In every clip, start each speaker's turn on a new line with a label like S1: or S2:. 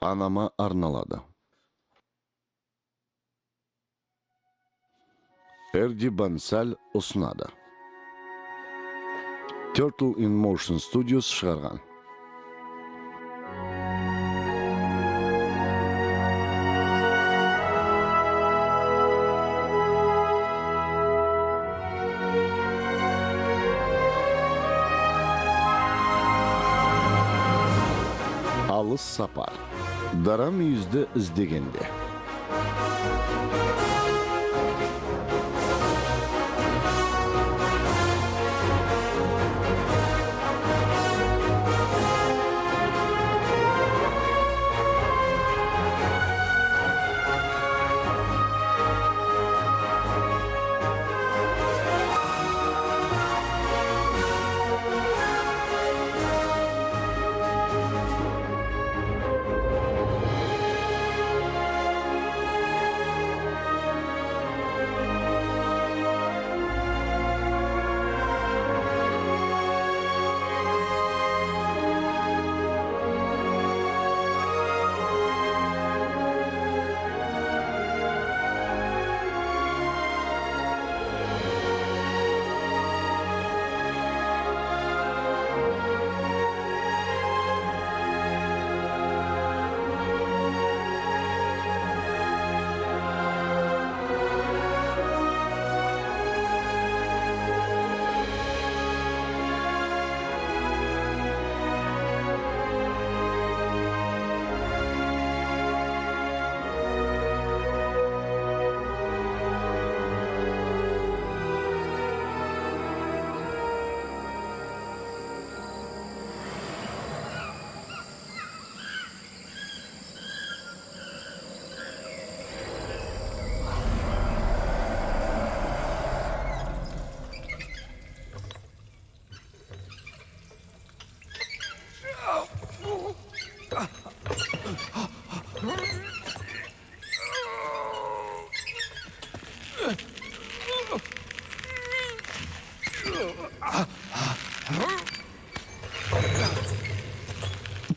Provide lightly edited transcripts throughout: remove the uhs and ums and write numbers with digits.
S1: Анама арналады. Эрди Бансаль ұсынады. Turtle in Motion Studios шығарған. Алыс сапар. Дара мүйізді іздегенде.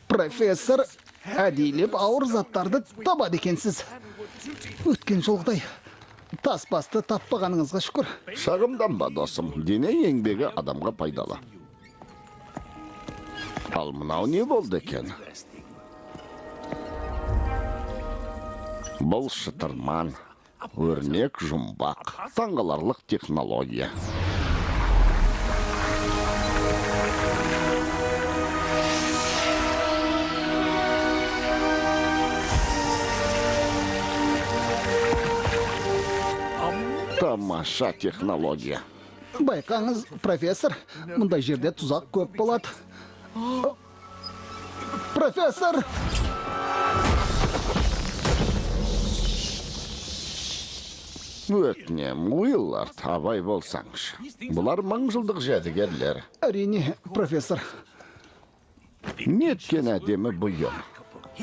S2: Профессор, әдейлеп ауыр заттарды табады екенсіз. Өткен жолғыдай тас басты таппағаныңызға шүкір.
S1: Шағымданба, досым. Дене еңбегі адамға пайдалы. Ал мынау не болды екен? Бұл шытырман, өрнек жұмбақ, таңғаларлық технология. Тамаша технология.
S2: Байқаңыз, профессор, мұндай жерде тұзақ көп болады. Профессор!
S1: Өтінем, Уиллард, абай болсаңшы. Бұлар мыңжылдық жәдігерлер.
S2: Әрине, профессор.
S1: Неткен әдемі бұйым.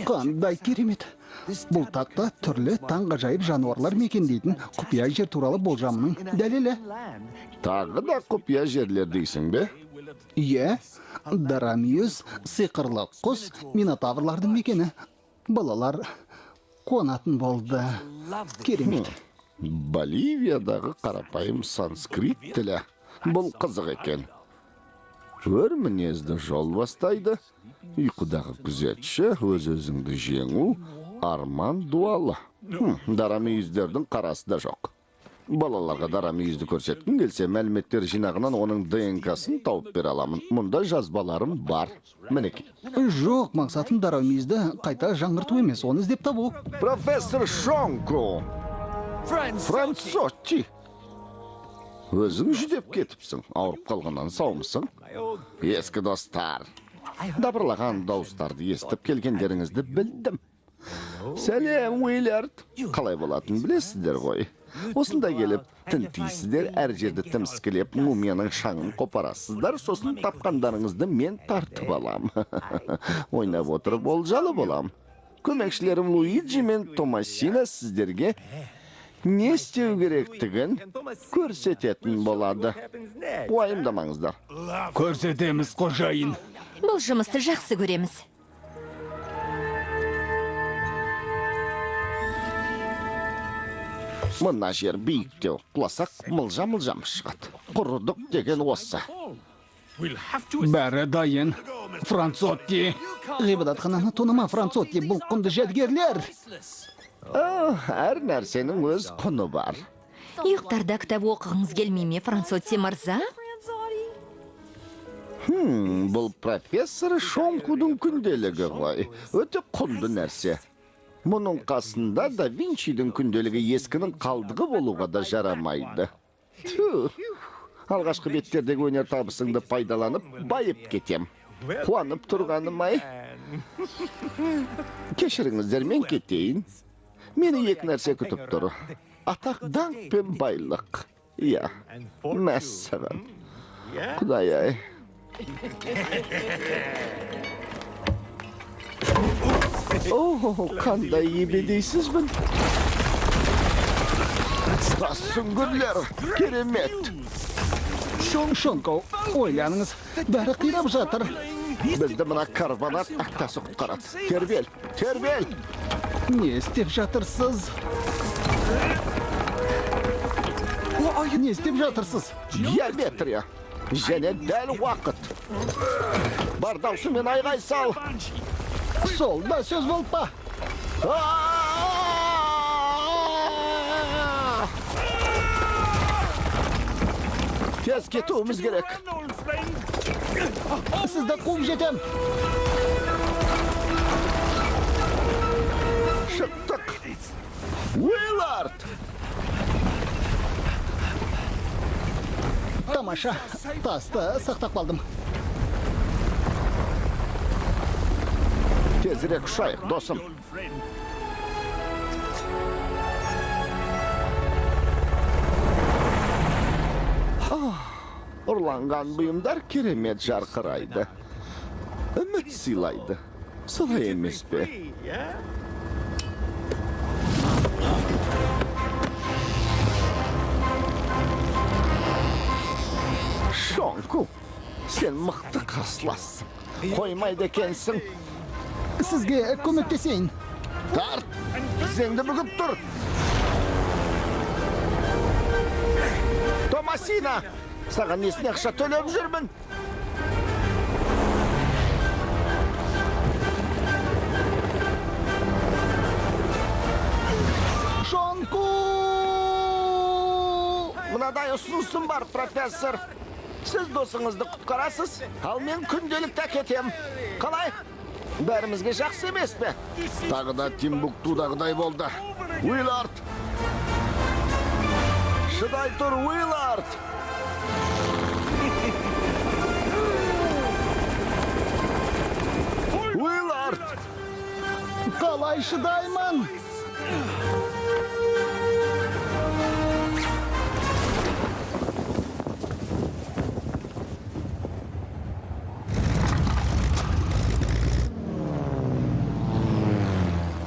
S2: Қандай керемет. Бұл тақта түрлі таңғажайып жануарлар мекендейтін құпия жер туралы болжамының дәлелі.
S1: Тағы да құпия жерлер дейсің бе?
S2: Иә, дарамүйіз, сиқырлы құс, минотаврлардың мекені. Балалар қуанатын болды. Керемет.
S1: Боливиядағы қарапайым санскрит тілі. Бұл қызық екен. Өр мінезді жол бастайды. Ұйқыдағы күзетші, өз-өзіңді жеңу, арман дуалы. Дарамүйіздердің қарасы да жоқ. Балаларға дарамүйізді көрсеткім келсе, мәліметтер жинағынан оның ДНК-сын тауып бере аламын. Мұнда жазбаларым бар. Мінеке.
S2: Жоқ, мақсатым дарамүйізді қайта жаңғырту емес, оны іздеп табу.
S1: Профессор Шонко! Франсотти! Өзің жүдеп кетіпсің, ауырып қалғаннан саумысың? Ескі достар, дабырлаған дауыстарды естіп келгендеріңізді білдім. Сәлем, Уиллард. Қалай болатын білесіздер ғой. Осында келіп, тінтейсіздер, әр жерді тіміскілеп, мумияның шаңын қопарасыздар, сосын тапқандарыңызды мен тартып алам. Ойнап отырып олжалы болам. Көмекшілерім Луиджи мен Томасина сіздерге не істеу керектігін көрсететін болады. Уайымдамаңыздар.
S2: Көрсетеміз, қожайын.
S3: Бұл жұмысты жақсы көреміз.
S1: Мына жер биіктеу, құласақ мылжа-мылжам шығады. Құрыдық деген осы.
S2: Бәрі дайын. Францотти. Ғибадатхананы тонама, Францотти, бұл құнды жәдігерлер.
S1: Әр нәрсенің өз құны бар.
S3: Ұйықтарда кітап оқығыңыз келмей ме, Францотти мырза?
S1: Бұл профессор Шонкудың күнделігі ғой. Өте құнды нәрсе. Мұның қасында да Винчидің күнделігі ескінің қалдығы болуға да жарамайды. Алғашқы беттердегі өнер табысыңды пайдаланып, байып кетем. Қуанып тұрғаным-ай. Кешіріңіздер, мен кетейін. Мені екі нәрсе күтіп тұр. Атақ, даңқ пен байлық. Иә, мәссаған. Құдай-ай. Қандай ебедейсізбін. Сүңгірлер, керемет.
S2: Шонко, ойланыңыз, бәрі қирап жатыр.
S1: Бізді мына карбонат ақтасы құтқарады. Тербел, тербел.
S2: Не істеп жатырсыз? Не істеп жатырсыз?
S1: Геометрия. Және дәл уақыт. Бар даусымен айғай сал.
S2: Сол да сөз болып па?
S1: Тез кетуіміз керек.
S2: Сізді қуып жетем.
S1: Шықтық. Уиллард!
S2: Тамаша, тасты сақтап қалдым.
S1: Тезірек ұшайық, досым. Ұрланған бұйымдар керемет жарқырайды. Үміт сыйлайды. Солай емес пе? Шонку, сен мықты қарсылассың. Қоймайды екенсің.
S2: Сізге көмектесейін.
S1: Тарт, тізеңді бүгіп тұр. Томасина, саған несіне ақша төлеп жүрмін?
S2: Шонку!
S1: Мынадай ұсынысым бар, профессор. Сіз досыңызды құтқарасыз, ал мен күнделікті әкетем. Қалай? Бәрімізге жақсы емес пе? Тағы да Тимбуктудағыдай болды. Уиллард! Шыдай тұр, Уиллард! Уиллард!
S2: Қалай шыдаймын?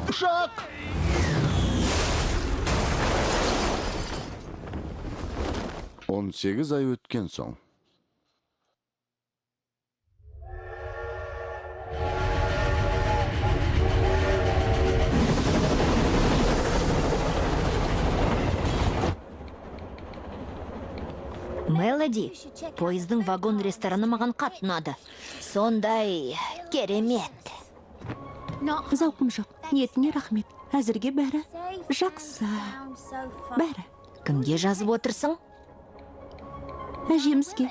S2: Ұшақ!
S1: 18 ай өткен соң.
S3: Мелоди, поездың вагон рестораны маған қатынады. Сондай керемет.
S4: Зауқым жоқ. Ниетіне рахмет. Әзірге бәрі жақсы. Бәрі.
S3: Кімге жазып отырсың?
S4: Әжемізге.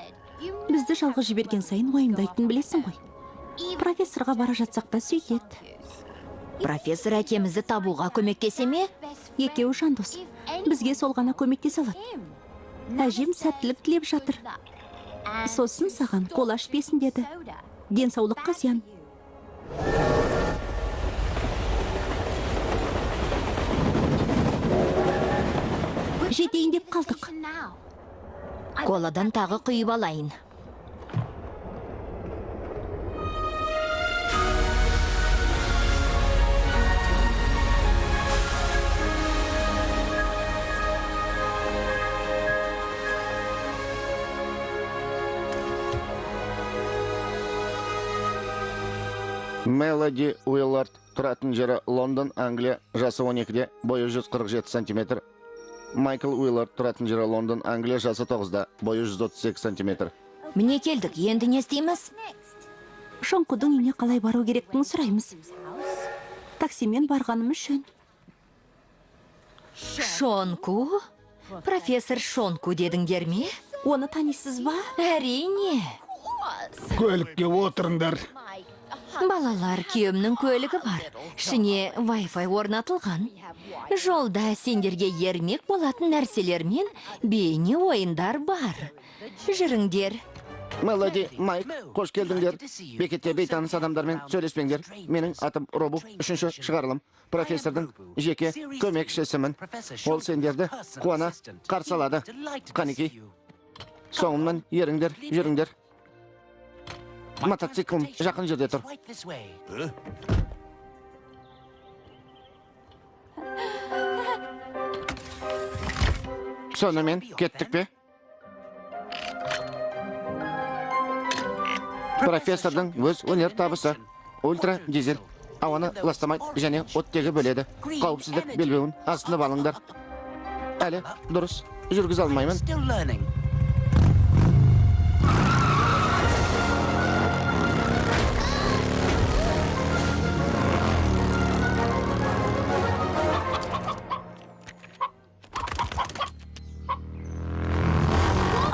S4: Бізді жалғыз жіберген сайын уайымдайтын білесің ғой. Профессорға бара жатсақ та сүйет.
S3: Профессор әкемізді табуға көмектесе ме?
S4: Екеуі жандос. Бізге сол ғана көмектесе алады. Әжем сәттілік тілеп жатыр. Сосын саған қол ашпесын деді. Денсаулыққа зиян. жетейін деп қалдық.
S3: Коладан тағы құйып алайын.
S1: Мелоди Уиллард, тұратын жері Лондон, Англия, жасы 12-де, бойы 147 сантиметр. Майкл Уиллард, тұратын жері Лондон, Англия, жасы 9-да, бойы 138 сантиметр.
S3: Міне келдік, енді не істейміз?
S4: Шонкудың үйіне қалай бару керектігін сұраймыз. Таксимен барғанымыз жөн.
S3: Шонку? Профессор Шонку дедіңдер ме?
S4: Оны танисыз ба?
S3: Әрине.
S2: Көлікке отырыңдар.
S3: Балалар, күйеуімнің көлігі бар. Ішіне Wi-Fi орнатылған. Жолда сендерге ермек болатын нәрселер мен бейне ойындар бар. Жүріңдер.
S1: Мелоди, Майк, қош келдіңдер. Бекетте бейтаныс адамдармен сөйлеспеңдер. Менің атым Робу, 3-ші шығарылым. Профессордың жеке көмекшісімін. Ол сендерді қуана қарсы алады. Қанекей. Соңымнан еріңдер, жүріңдер. Мотоциклым жақын жерде тұр. Сонымен кеттік пе? Профессордың өз өнер табысы. Ультра дизель. Ауаны ластамайды және оттегі бөледі. Қауіпсіздік белбеуін астына алыңдар. Әлі дұрыс жүргізе алмаймын.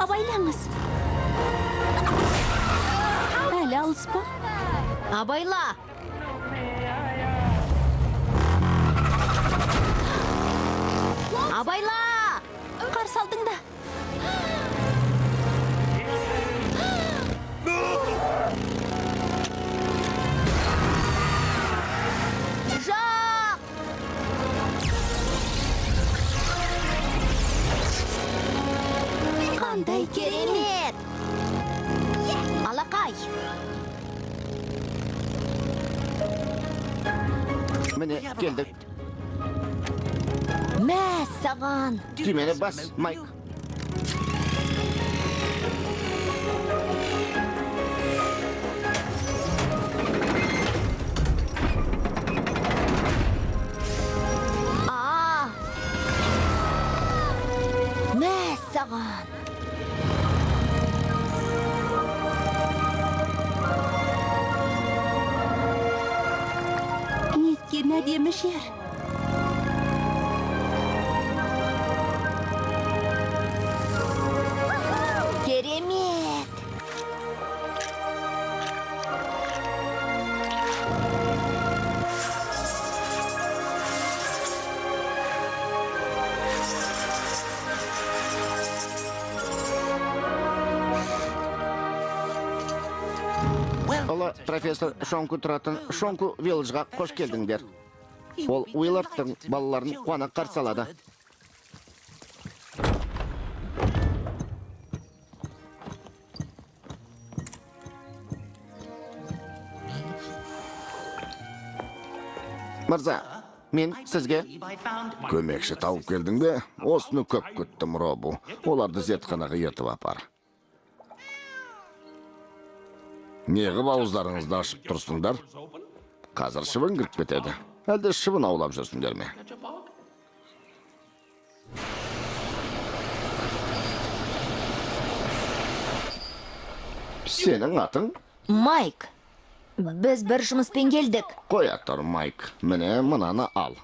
S4: Абайлаңыз. Әлі алыс па?
S3: Абайла! Абайла!
S4: Қарсы алдыңда.
S3: Жоқ! Қандай керемет! Алақай!
S1: Міне келдік.
S3: Мә саған!
S1: Түймені бас, Майк.
S3: Мә саған!
S4: Неткен әдемі жер.
S3: Керемет!
S1: Ұлы профессор Шонку тұратын Шонку Виллджға қош келдіңдер. Ол Уиллардтың балаларын қуана қарсы алады. Мырза, мен сізге көмекші тауып келдің бе? Осыны көп күттім, Робу. Оларды зертханаға ертіп апар. Неғып ауыздарыңызды ашып тұрсыңдар? Қазір шыбын кіріп кетеді. Әлде шыбын аулап жүрсіңдер ме? Сенің атың?
S3: Майк, біз бір жұмыспен келдік.
S1: Қоя тұр, Майк. Міне мынаны ал.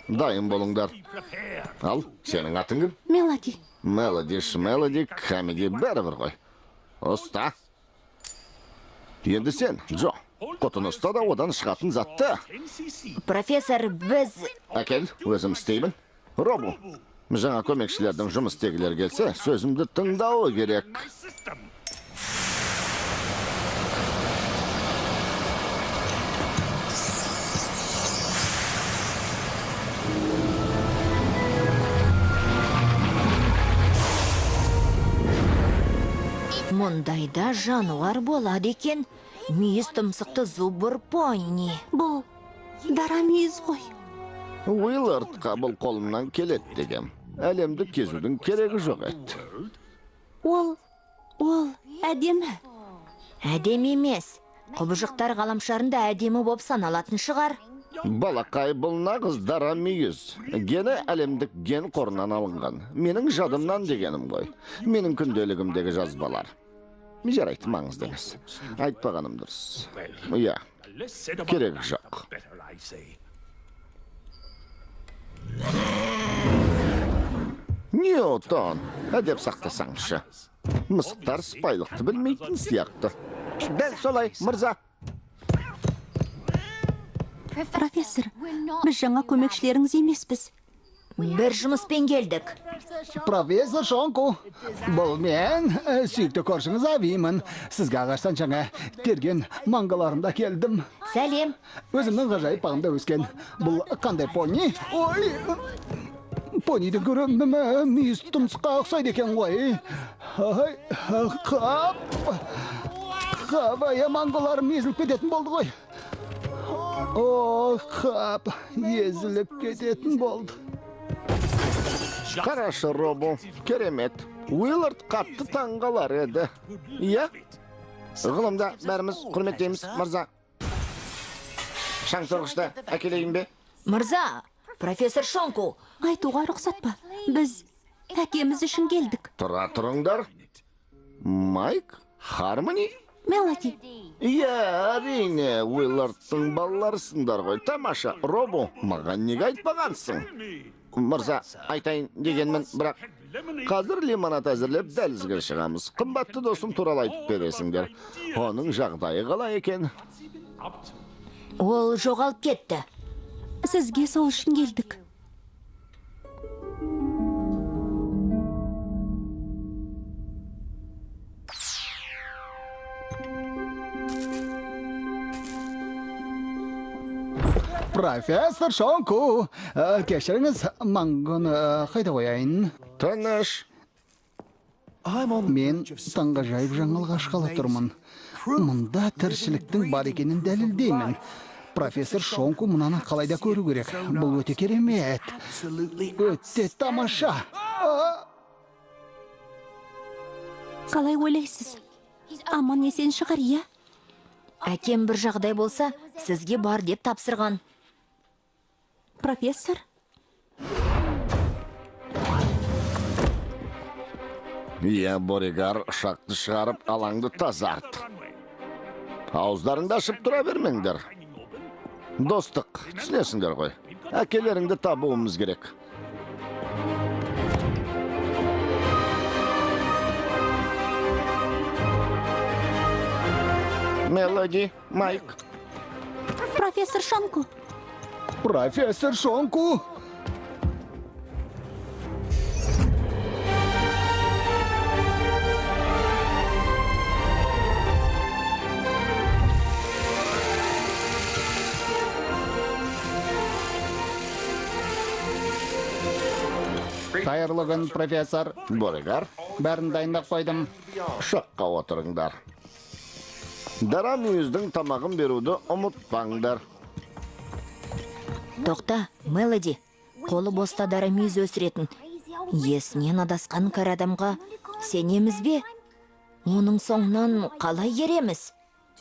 S1: Дайын болыңдар. Ал, сенің атың кім?
S4: Мелоди.
S1: Мелоди, Камеди, бәрібір ғой. Ұста. Енді сен, Джо, құтын ұста да одан шығатын затты.
S3: Профессор, біз...
S1: Әкел, өзім істеймін. Робу, жаңа көмекшілердің жұмыс істегілер келсе, сөзімді тыңдауы керек.
S3: Мұндайда жануар болады екен. Мүйіз тұмсықты зубыр пони.
S4: Бұл дара мүйіз ғой.
S1: Уиллардқа бұл қолымнан келет дегем. Әлемді кезудің керегі жоқ ет.
S4: Ол әдемі.
S3: Әдем емес. Құбыжықтар ғаламшарында әдемі боп саналатын шығар.
S1: Балақай бұл нағыз дара мүйіз. Гені әлемдік ген қорынан алынған. Менің жадымнан дегенім ғой. Менің күнделігімдегі жазбалар. Жарайды, маңызды емес. Айтпағаным дұрыс. Иә, керек жоқ. Ньютон, әдеп сақтасаңшы. Мысықтар сыпайылықты білмейтін сияқты. Дәл солай, мырза.
S4: Профессор, біз жаңа көмекшілеріңіз емеспіз.
S3: Бір жұмыспен келдік.
S2: Профессор Шонку, бұл мен сүйікті көршіңіз Авимын. Сізге ағаштан жаңа терген маңғаларымда келдім.
S3: Сәлем.
S2: Өзімнің ғажайып бағымда өскен. Бұл қандай пони? Ой! Понидың көрімі мүйіз тұмсыққа ұқсайды екен ғой. Қабая маңғаларым езіліп кететін болды ғой. Қап, езіліп кететін болды.
S1: Қарашы, Робу, керемет. Уиллард қатты таңғалар еді. Иә? Ғылымда бәріміз құрметтейміз, мырза. Шаңсорғышты әкелейін бе?
S3: Мырза, профессор Шонку.
S4: Айтуға рұқсат па? Біз әкеміз үшін келдік.
S1: Тұра тұрыңдар. Майк? Хармони?
S4: Мелоди.
S1: Иә, әрине, Уиллардтың балаларысыңдар ғой. Тамаша, Робу, маған неге айтпағансың? Мырза, айтайын дегенмін, бірақ қазір лимонад әзірлеп дәлізге шығамыз. Қымбатты досым туралы айтып бересіңдер. Оның жағдайы қалай екен?
S3: Ол жоғалып кетті.
S4: Сізге сол үшін келдік.
S2: Профессор Шонку, кешіріңіз, маңғын қайда қояйын?
S1: Тыныш.
S2: Мен таңғажайып жаңылға ашқалы тұрмын. Мұнда тіршіліктің бар екенін дәлелдеймін. Профессор Шонку мұнаны қалайда көру керек. Бұл өте керемет. Өте тамаша.
S4: Қалай ойлайсыз? Аман есен шығар, иә?
S3: Әкем бір жағдай болса, сізге бар деп тапсырған.
S4: Профессор?
S1: Иә, Боригар, ұшақты шығарып, алаңды тазарт. Ауыздарыңды ашып тұра бермеңдер. Достық, түсінесіңдер ғой. Әкелеріңді табуымыз керек. Мелоди, Майк.
S4: Профессор Шонку.
S2: Профессор Шонку. Қайырлы күн, профессор.
S1: Боригар,
S2: Бәрін дайындап қойдым.
S1: ұшаққа отырыңдар. Дара мүйіздің тамағын беруді ұмытпаңдар.
S3: Тоқта, Мелоди, қолы боста дара мүйіз өсіретін. Есінен адасқан кәрі адамға сенеміз бе? Оның соңынан қалай ереміз?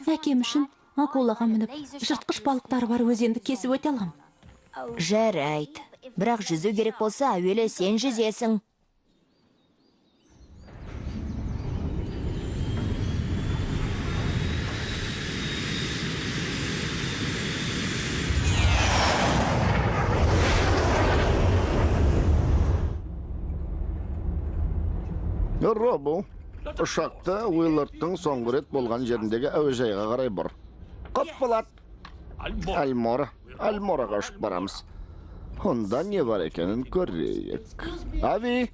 S4: Әкем үшін акулаға мініп, жыртқыш балықтар бар өзенді кесіп өте алам.
S3: Жарайды. Бірақ жүзу керек болса, әуелі сен жүзесің.
S1: Робу, ұшақты Уиллардтың соңғы рет болған жеріндегі әуежайға қарай бұр. Қып болады. Альмораға ұшып барамыз. Онда не бар екенін көрейік. Ави?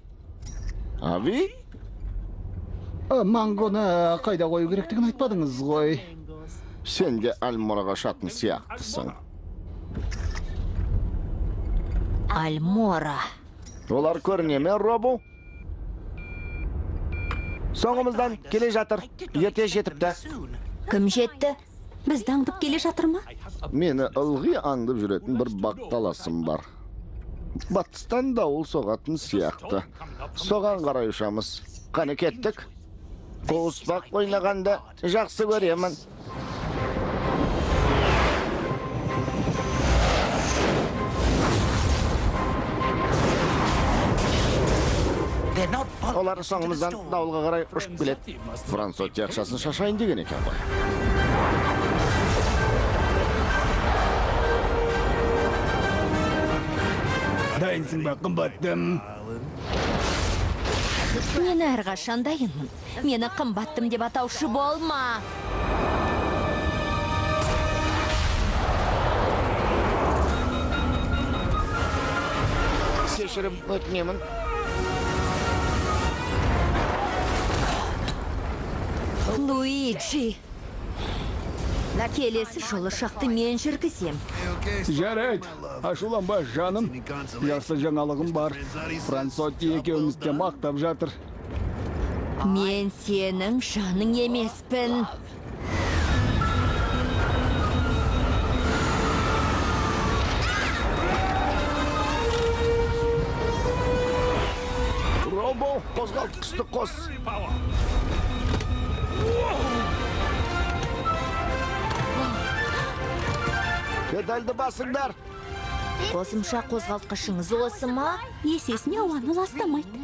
S2: Маңғоны қайда қою керектігін айтпадыңыз ғой.
S1: Сен де Альмораға шатын сияқтысың.
S3: Альмора.
S1: Олар көріне ме, Робу? Соңымыздан келе жатыр. Ерте жетіпті.
S3: Кім жетті?
S4: Бізді аңдып келе жатыр ма?
S1: Мені ылғи аңдып жүретін бір бақталасым бар. Батыстан дауыл соғатын сияқты. Соған қарай ұшамыз. Қане кеттік. Қуыспақ ойнағанды жақсы көремін. Олар соңымыздан дауылға қарай ұшып келеді. Франсотти ақшасын шашайын деген екен ғой.
S2: Дайынсың ба, қымбаттым?
S3: Мен әрқашан дайынмын. Мені қымбаттым деп атаушы болма.
S1: Кешірім өтінемін.
S3: Луиджи. Келесі жолы шақты мен жүргізем.
S2: Жарайды, ашуланба жаным. Жақсы жаңалығым бар. Франсотти екеумізді мақтап жатыр.
S3: Мен сенің жаның емеспін.
S1: Робо, қозғалтқышты қос. Педальды басыңдар.
S3: Қосымша қозғалтқышыңыз осы ма?
S4: Есесіне ауаны ластамайды.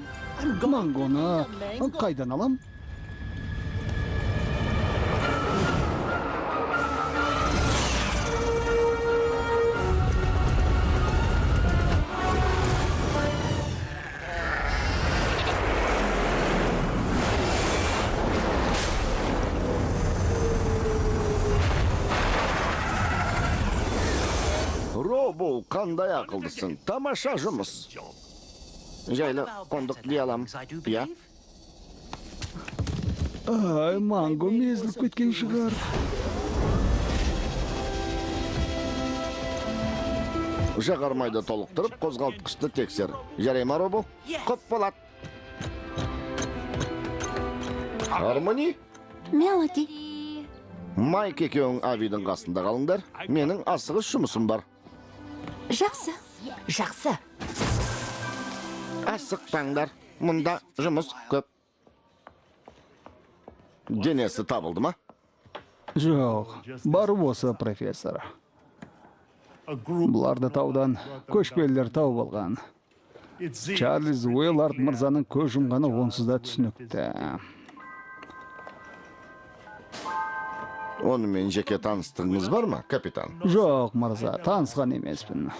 S2: Мангоны қайдан алам?
S1: Робо, қандай ақылдысың. Тамаша жұмыс. Жайлы қондық дей алам. Я?
S2: Ай, Манго мезіліп кеткен шығар.
S1: Жағармайды толықтырып, қозғалтқышты тексер. Жарай ма, Робо? Құп болады. Гармони?
S4: Мелоди.
S1: Майк екеуің авидің қасында қалыңдар. Менің асығыс жұмысым бар.
S4: Жақсы.
S3: Жақсы.
S1: Асықпаңдар. Мұнда жұмыс көп. Денесі табылды ма?
S2: Жоқ, бар осы профессор. Бұларды таудан көшпелілер тауып алған. Чарльз Уиллард мырзаның көз жұмғаны онсыз да түсінікті.
S1: Онымен жеке таныстығыңыз бар ма, капитан?
S2: Жоқ, мырза, танысқан емеспін.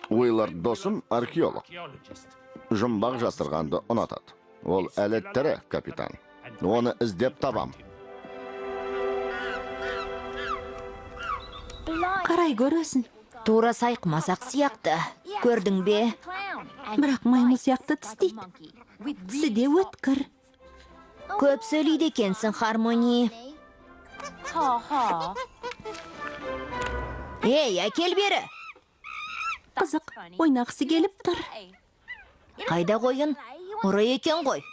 S1: Уиллард досым археолог. Жұмбақ жасырғанды ұнатады. Ол әлі тірі, капитан. Оны іздеп табам.
S4: Қарай көресін.
S3: Тура сайқымазақ сияқты. Көрдің бе?
S4: Бірақ маймыл сияқты тістейді. Тісі де өткір.
S3: Көп сөйлейді екенсің, Хармони. Ей, әкел бері.
S4: Қызық, ойнақысы келіп тұр.
S3: Қайда қойын? Ұры екен ғой.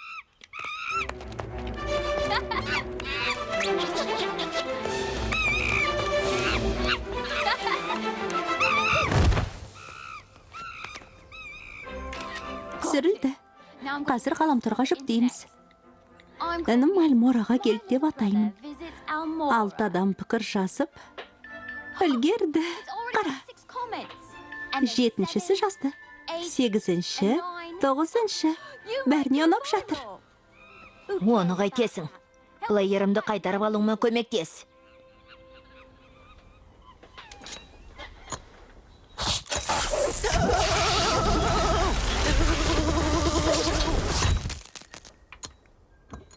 S4: Түсірілді. Қазір ғаламторға жүктейміз. Інім Альмораға келді деп атаймын. 6 адам пікір жазып, үлгерді. Қара. 7-шісі жазды. 8-ші, 9-ші. Бәріне ұнап жатыр.
S3: Оны қайтесің. Плеерімді қайтарып алуыма көмектес.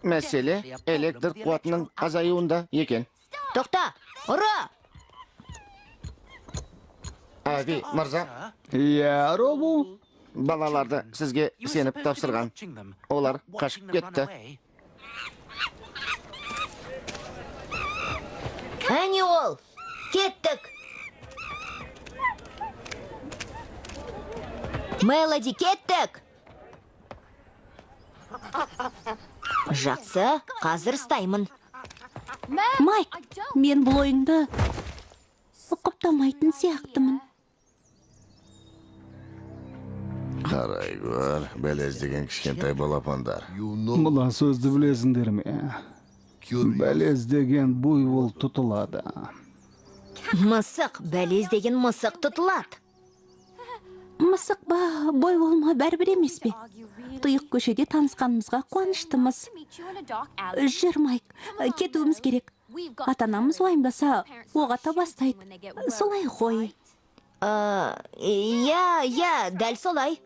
S1: Мәселе электр қуатының азаюында екен.
S3: Тоқта, ұры!
S1: Ави, мырза,
S2: Иә, Робо.
S1: балаларды сізге сеніп тапсырған. Олар қашып кетті.
S3: Әне ол! Кеттік! Мелоди, кеттік! Жақсы, қазір стаймын.
S4: Майк, мен бұл ойыңды құптамайтын сияқтымын.
S1: Қарай көр, бәлез деген кішкентай балапандар.
S2: Мына сөзді білесіңдер ме? Бәлез деген буйвол тұтылады.
S3: Мысық, бәлез деген мысық тұтылады.
S4: Мысық ба, бой болма бәрбір емес пе? Тұйық көшеде танысқанымызға қуаныштымыз. Жүр, Майк, кетуіміз керек. Атанамыз уайымдаса, оғата бастайды. Солай ғой.
S3: Я, дәл солай.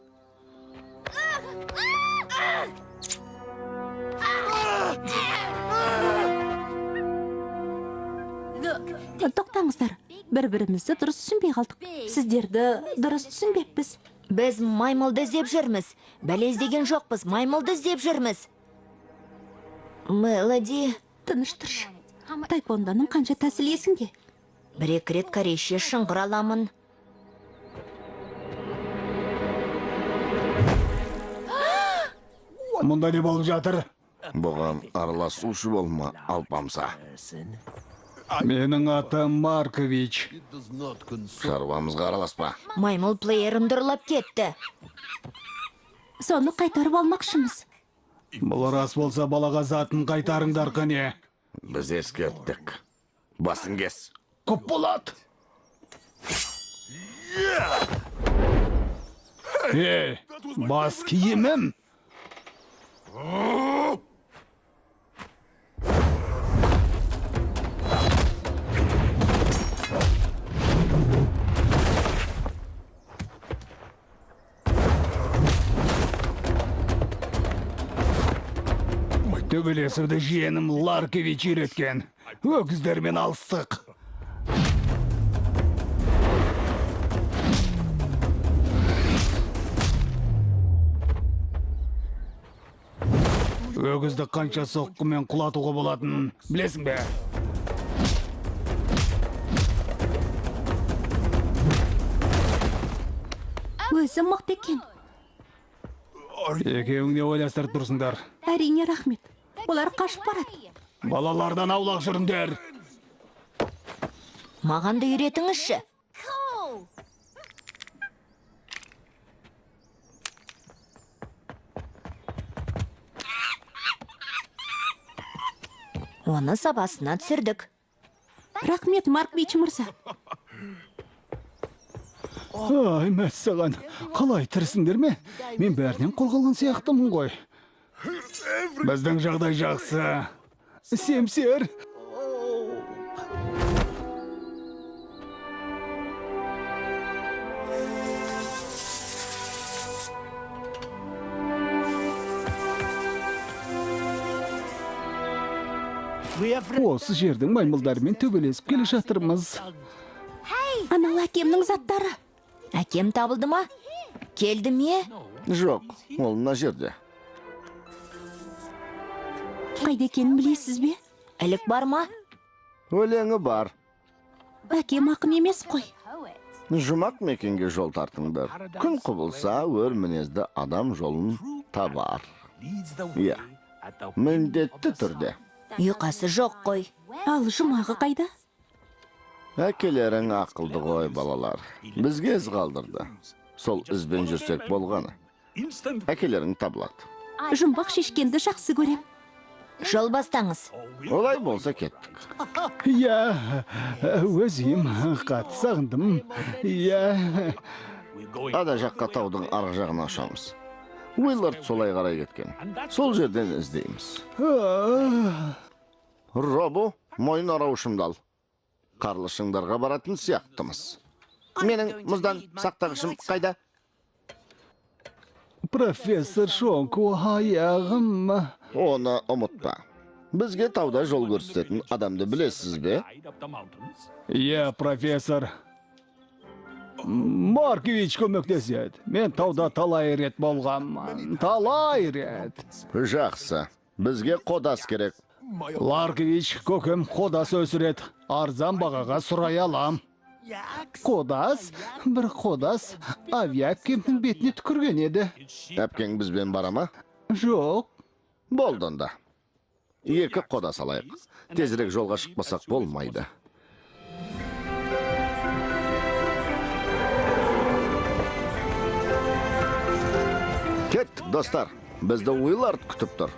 S4: Тоқтаңыздар, бір-бірімізді дұрыс түсінбей қалдық. Сіздерді дұрыс түсінбеппіз.
S3: Біз маймылды іздеп жүрміз. Бәлез деген жоқпыз, маймылды іздеп жүрміз. Мелоди,
S4: Тыныш тұршы. Тайквондоның қанша тәсіл есіңде?
S3: бір-екі рет корейше шыңғыр аламын.
S2: Мұнда не болып жатыр?
S1: Бұған араласушы болма, алпамса.
S2: Менің атым Маркович.
S1: Шаруамызға араласпа.
S3: Маймыл плеерімді ұрлап кетті.
S4: Соны қайтарып алмақшымыз.
S2: Бұл рас болса балаға затын қайтарыңдар қане.
S1: Біз ескерттік. Басын кес.
S2: Көп болады. Бас киімім. Төбелесуді жиенім Ларкович үйреткен. Өкіздермен алыстық. Өгізді қанша соққымен құлатуға болатын, білесің бе?
S4: Өзі мықты екен.
S2: Екеуің не ойластырып тұрсыңдар?
S4: Әрине рахмет. Олар қашып барады.
S2: Балалардан аулақ жүріңдер.
S3: Маған да үйретіңізші. Оны сабасына түсірдік.
S4: Рахмет, Маркович мырза.
S2: Ай, мәссаған, қалай тірісіңдер ме? Мен бәрінен қорғалған сияқтымын ғой. Біздің жағдай жақсы. Семсер. Осы жердің маймылдарымен төбелесіп келе жатырмыз.
S4: Анау әкемнің заттары.
S3: Әкем табылды ма? Келді ме?
S1: Жоқ, ол мына жерде.
S4: Қайда екенін білесіз бе?
S3: Ілік бар ма?
S1: Өлеңі бар.
S4: Әкем ақын емес қой.
S1: Жұмақ мекенге жол тартыңдар. Күн құбылса, өр мінезді адам жолын табар. Иә, міндетті түрде.
S3: Ұйқасы жоқ қой.
S4: Ал жұмағы қайда?
S1: Әкелерің ақылды ғой, балалар. Бізге із қалдырды. Сол ізбен жүрсек болғаны. Әкелерің табылады.
S4: Жұмбақ шешкенді жақсы көрем.
S3: Жол бастаңыз.
S1: Олай болса кеттік.
S2: Иә, өзім қатты сағындым. Иә.
S1: Ада жаққа таудың арғы жағына ұшамыз. Уиллард солай қарай кеткен. Сол жерден іздейміз. Робу, мойын арауышымды ал. Қарлышыңдарға баратын сияқтымыз. Менің мұздан сақтағышым қайда?
S2: Профессор Шонку аяғым.
S1: Оны ұмытпа. Бізге тауда жол көрсететін адамды білесіз бе?
S2: Иә, профессор. Маркович көмектеседі. Мен тауда талай рет болғанмын. Талай рет.
S1: Жақсы. Бізге қодас керек.
S2: Ларкович көкем қодас өсіреді. Арзан бағаға сұрай алам. Қодас? Бір қодас авиакемнің бетіне түкірген еді.
S1: Әпкең бізбен бара ма?
S2: Жоқ.
S1: Болды онда. екі қода салайық. Тезірек жолға шықпасақ болмайды. Кеттік, достар. Бізді Уиллард күтіп тұр.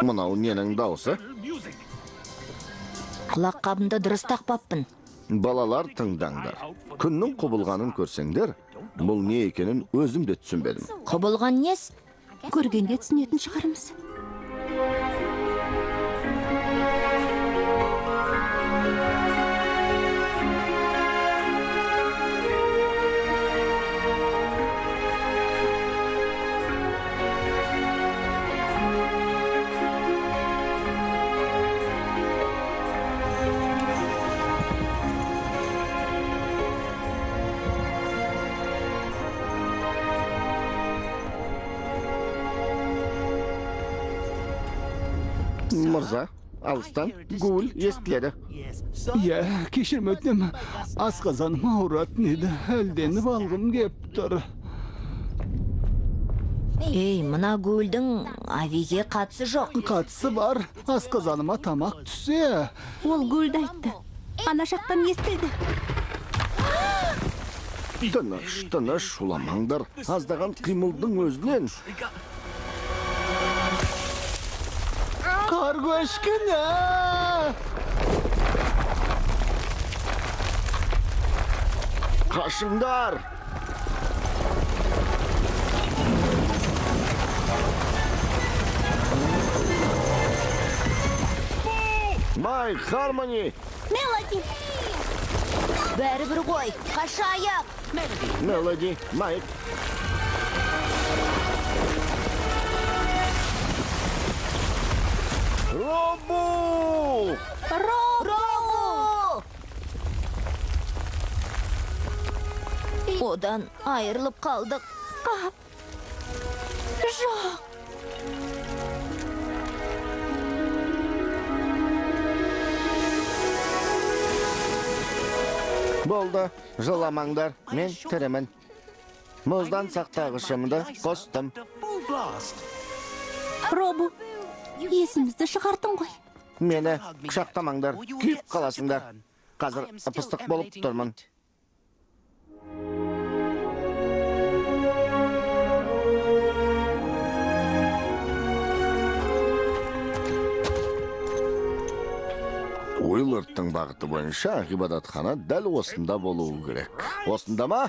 S1: Мынау ненің даусы?
S3: Құлақ қабымды дұрыс тақпаппын.
S1: Балалар, тыңдаңдар. Күннің құбылғанын көрсеңдер, бұл не екенін өзім де түсінбедім.
S3: Құбылған нес?
S4: Көргенде түсінетін шығармыз.
S1: Мырза, алыстан гуіл естіледі.
S2: Иә, кешірім өтінем. Асқазаным ауыратын еді. Әлденіп алғым кеп тұр.
S3: Ей, мына гуілдің авиге қатысы жоқ.
S2: Қатысы бар. Асқазаныма тамақ түссе.
S4: Ол гүлді айтты. Ана жақтан естілді.
S1: Тыныш, шуламаңдар. Аздаған қимылдың өзінен.
S2: Қар көшкіні!
S1: Қашыңдар! Майк, Хармони!
S4: Мелоди!
S3: Бәрібір ғой, қашайық!
S1: Мелоди, Майк! Робу!
S3: Робу! Одан айырылып қалдық.
S4: Қап! Жоқ!
S1: Болды, жыламаңдар, мен тірімін. Мұздан сақтағышымды қостым.
S4: Робу, есімізді шығартың ғой.
S1: Мені құшақтамаңдар, күйіп қаласыңдар. Қазір ып-ыстық болып тұрмын. Уиллардтың бағыты бойынша ғибадатхана дәл осында болуы керек. Осында ма?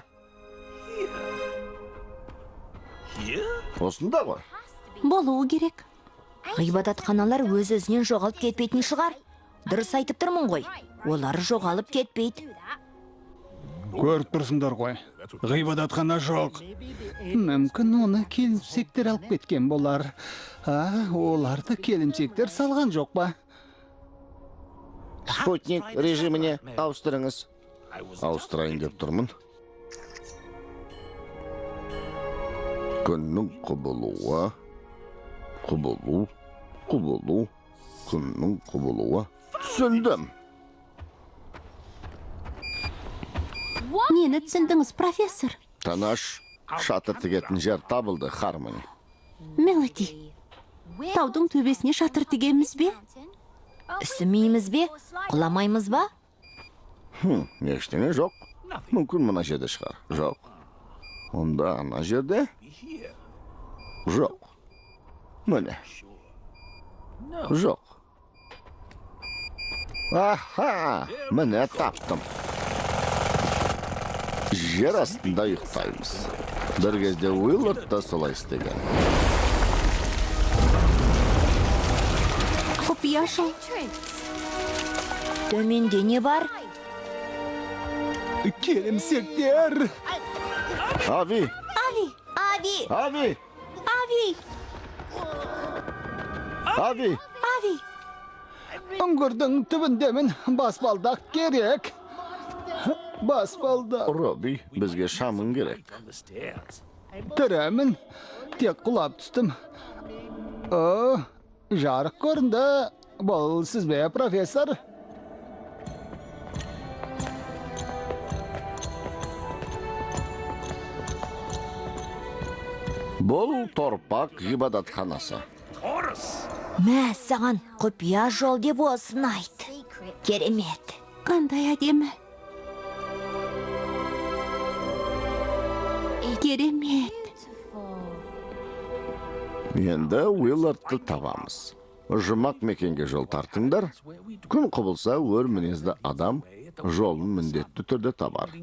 S1: Осында ғой.
S4: Болуы керек.
S3: Ғибадатханалар өз-өзінен жоғалып кетпейтін шығар. Дұрыс айтып тұрмын ғой. Олар жоғалып кетпейді.
S2: Көріп тұрсыңдар ғой. Ғибадатхана жоқ. Мүмкін оны келімсектер алып кеткен болар. Оларды келімсектер салған жоқ па?
S1: Спутник режиміне ауыстырыңыз. Ауыстырайын деп тұрмын. Күннің құбылуы. Құбылу. Күннің құбылуы. Түсіндім.
S4: Нені түсіндіңіз, профессор?
S1: Тыныш, шатыр тігетін жер табылды, Хармони.
S4: Мелоди, таудың төбесіне шатыр тігеміз бе?
S3: Үсімейміз бе? Құламаймыз ба?
S1: Ештеңе жоқ. Мүмкін мына жерде шығар. Жоқ. Онда ана жерде? Жоқ. Міне. Жоқ. Аха, міне таптым. Жер астында ұйықтаймыз. Бір кезде Уиллард та солай істеген.
S4: Құпия жол.
S3: Төменде не бар?
S2: Келімсектер!
S1: Ави!
S4: Ави!
S3: Ави!
S1: Ави!
S4: Ави!
S1: Ави!
S4: Ави!
S2: Үңгірдің түбіндемін, баспалдақ керек. Баспалдақ.
S1: Роби, бізге шамың керек.
S2: Тірәмін, тек құлап түстім. Жарық көрінді. Бұл сіз бе, профессор?
S1: Бұл торпақ ғибадатханасы.
S3: Мә, саған құпия жол деп осын айт. Керемет.
S4: Қандай әдемі. Керемет.
S1: Енді Уиллардты табамыз. Жұмақ мекенге жол тартыңдар. Күн құбылса өр мінезді адам жолын міндетті түрде табар.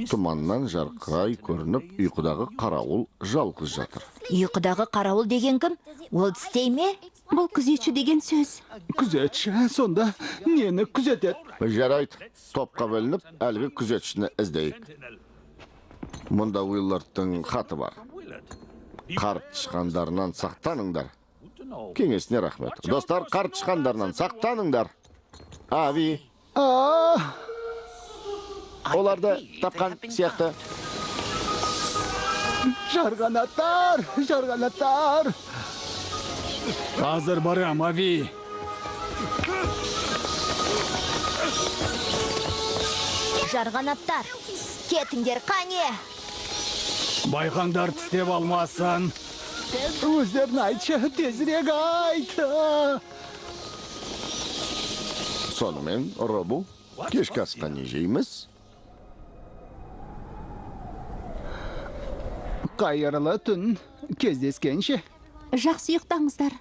S1: Тұманнан жарқырай көрініп, ұйқыдағы қарауыл жалғыз жатыр.
S3: Ұйқыдағы қарауыл деген кім? Ол істей ме?
S4: Бұл күзетші деген сөз.
S2: Күзетші, сонда нені күзетеді?
S1: Жарайды, топқа бөлініп, әлгі күзетшіні іздейік. Мұнда Уиллардтың хаты бар. Қарт тышқандарынан сақтаныңдар. Кеңесіне рахмет. Достар, қарт тышқандарынан сақтаныңдар. Ави, оларды тапқан сияқты.
S2: Жарғанаттар, жарғанаттар. Қазір барам, Ави.
S3: Жарғанаттар, кетіңдер қане.
S2: Байқаңдар тістеп алмасын. Өздерін айтшы, тезірек айт.
S1: Сонымен, Робу, кешкі асқа не жейміз?
S2: Қайырлы түн, кездескенше.
S4: Жақсы ұйықтаңыздар.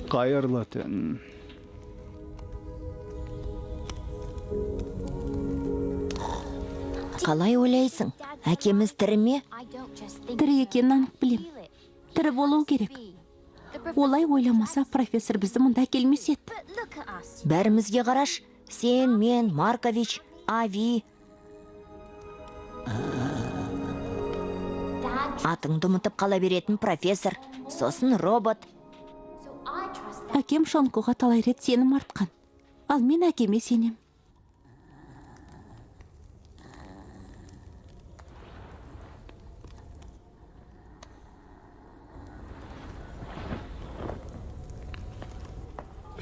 S2: Қайырлы түн.
S3: Қалай ойлайсың? Әкеміз тірі ме?
S4: Тірі екенін анық білем. Тірі болу керек. Олай ойламаса, профессор бізді мұнда келмес еді.
S3: Бәрімізге қараш, сен, мен, Маркович, Ави. Атыңды ұмытып қала беретін профессор, сосын робот.
S4: Әкем Шонкуға талай рет сенім артқан. Ал мен әкеме сенем.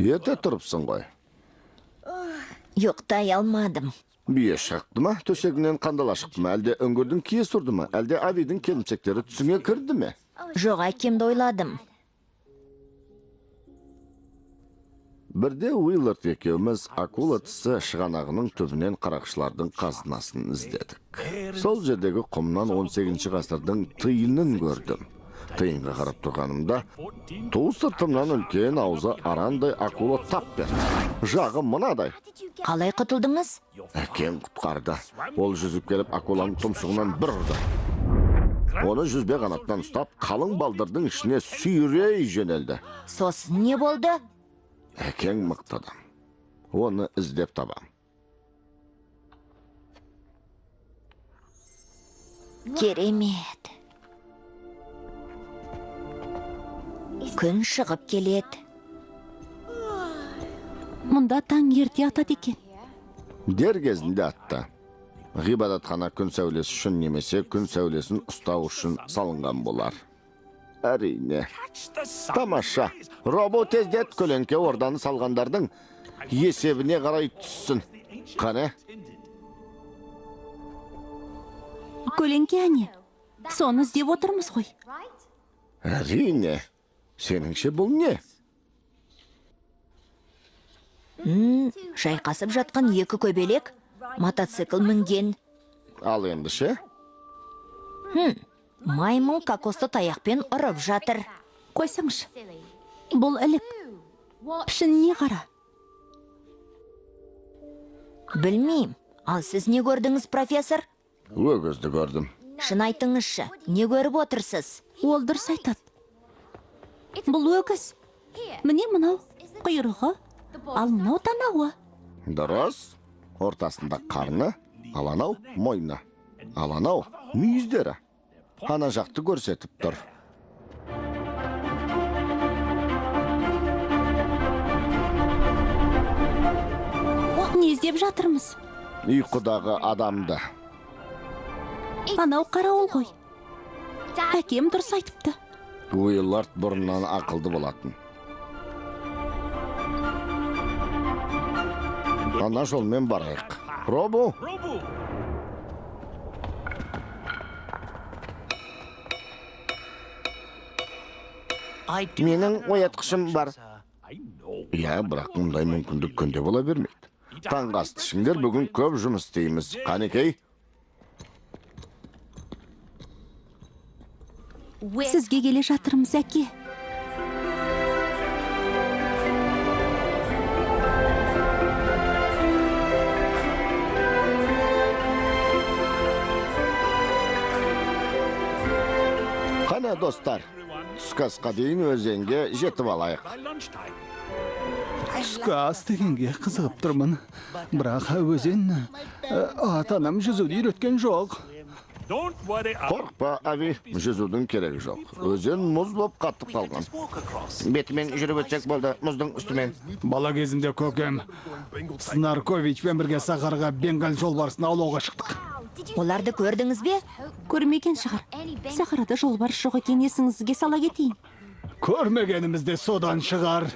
S1: Ерте тұрыпсың ғой.
S3: Ұйықтай алмадым.
S1: Бие шақты ма? Төсегінен қандала шықты ма? Әлде үңгірдің киес тұрды ма? Әлде Авидің келімсектері түсіңе кірді ме?
S3: Жоқ, әкемді ойладым.
S1: Бірде Уиллард екеуміз акула тісі шығанағының түбінен қарақшылардың қазынасын іздедік. Сол жердегі құмнан 18 ғасырдың тиынын көрдім. Тиынға қарап тұрғанымда, ту сыртымнан үлкен аузы арандай акула тап берді. Жағы мынадай.
S3: Қалай құтылдыңыз?
S1: Әкем құтқарды. Ол жүзіп келіп акуланың тұмсығынан бір ұрды. Оны жүзбе қанаттан ұстап, қалың балдырдың ішіне сүйрей жөнелді.
S3: Сосын не болды?
S1: Әкең мықтады. Оны іздеп табам.
S3: Керемет. Күн шығып келеді.
S4: Мұнда таң ерте атады екен.
S1: Дер кезінде атты. Ғибадатхана күн сәулесі үшін немесе күн сәулесін ұстау үшін салынған болар. Әрине. Тамаша. Робо тездет көлеңке орданы салғандардың есебіне қарай түссін. Қане?
S4: Көлеңке әне. Соны іздеп отырмыз ғой.
S1: Әрине. Сеніңше бұл не?
S3: Шайқасып жатқан екі көбелек, мотоцикл мінген.
S1: Ал енді ше?
S3: Маймыл кокосты таяқпен ұрып жатыр.
S4: Қойсаңшы. Бұл ілік. Пішініне қара.
S3: Білмейм. Ал сіз не көрдіңіз, профессор?
S1: Өгізді көрдім.
S3: Шын айтыңызшы, не көріп отырсыз?
S4: Ол дұрыс айтады. Бұл өгіз. Міне мынау құйрығы, ал мынау танауы.
S1: Дұрыс. Ортасында қарны, ал анау мойны. Ал анау мүйіздері. Ана жақты көрсетіп тұр.
S4: Не іздеп жатырмыз?
S1: Ұйқыдағы адамды.
S4: Анау қарауыл ғой. Әкем дұрыс айтыпты.
S1: Уиллард бұрыннан ақылды болатын. Ана жолмен барайық. Робу! Менің оятқышым бар. Я, бірақ мұндай мүмкіндік күнде бола бермейді. Таңғы асты ішіңдер, бүгін көп жұмыс істейміз. Қанекей?
S4: Сізге келе жатырмыз, әке.
S1: Қане, достар, түскі асқа дейін өзенге жетіп алайық.
S2: Түскі ас дегенге қызығып тұрмын. Бірақ өзен ата-анам жүзуді үйреткен жоқ.
S1: Қорқпа, Ави, жүзудің керегі жоқ. Өзен мұз боп қатып қалған. Бетімен жүріп өтсек болды, мұздың үстімен.
S2: Бала кезімде көкем Снарковичпен бірге сахарға Бенгал жолбарысын аулауға шықтық.
S3: Оларды көрдіңіз бе?
S4: Көрмеген шығар. Сахарада жолбарыс жоқ екен, есіңізге сала кетейін.
S2: Көрмегеніміз де содан шығар.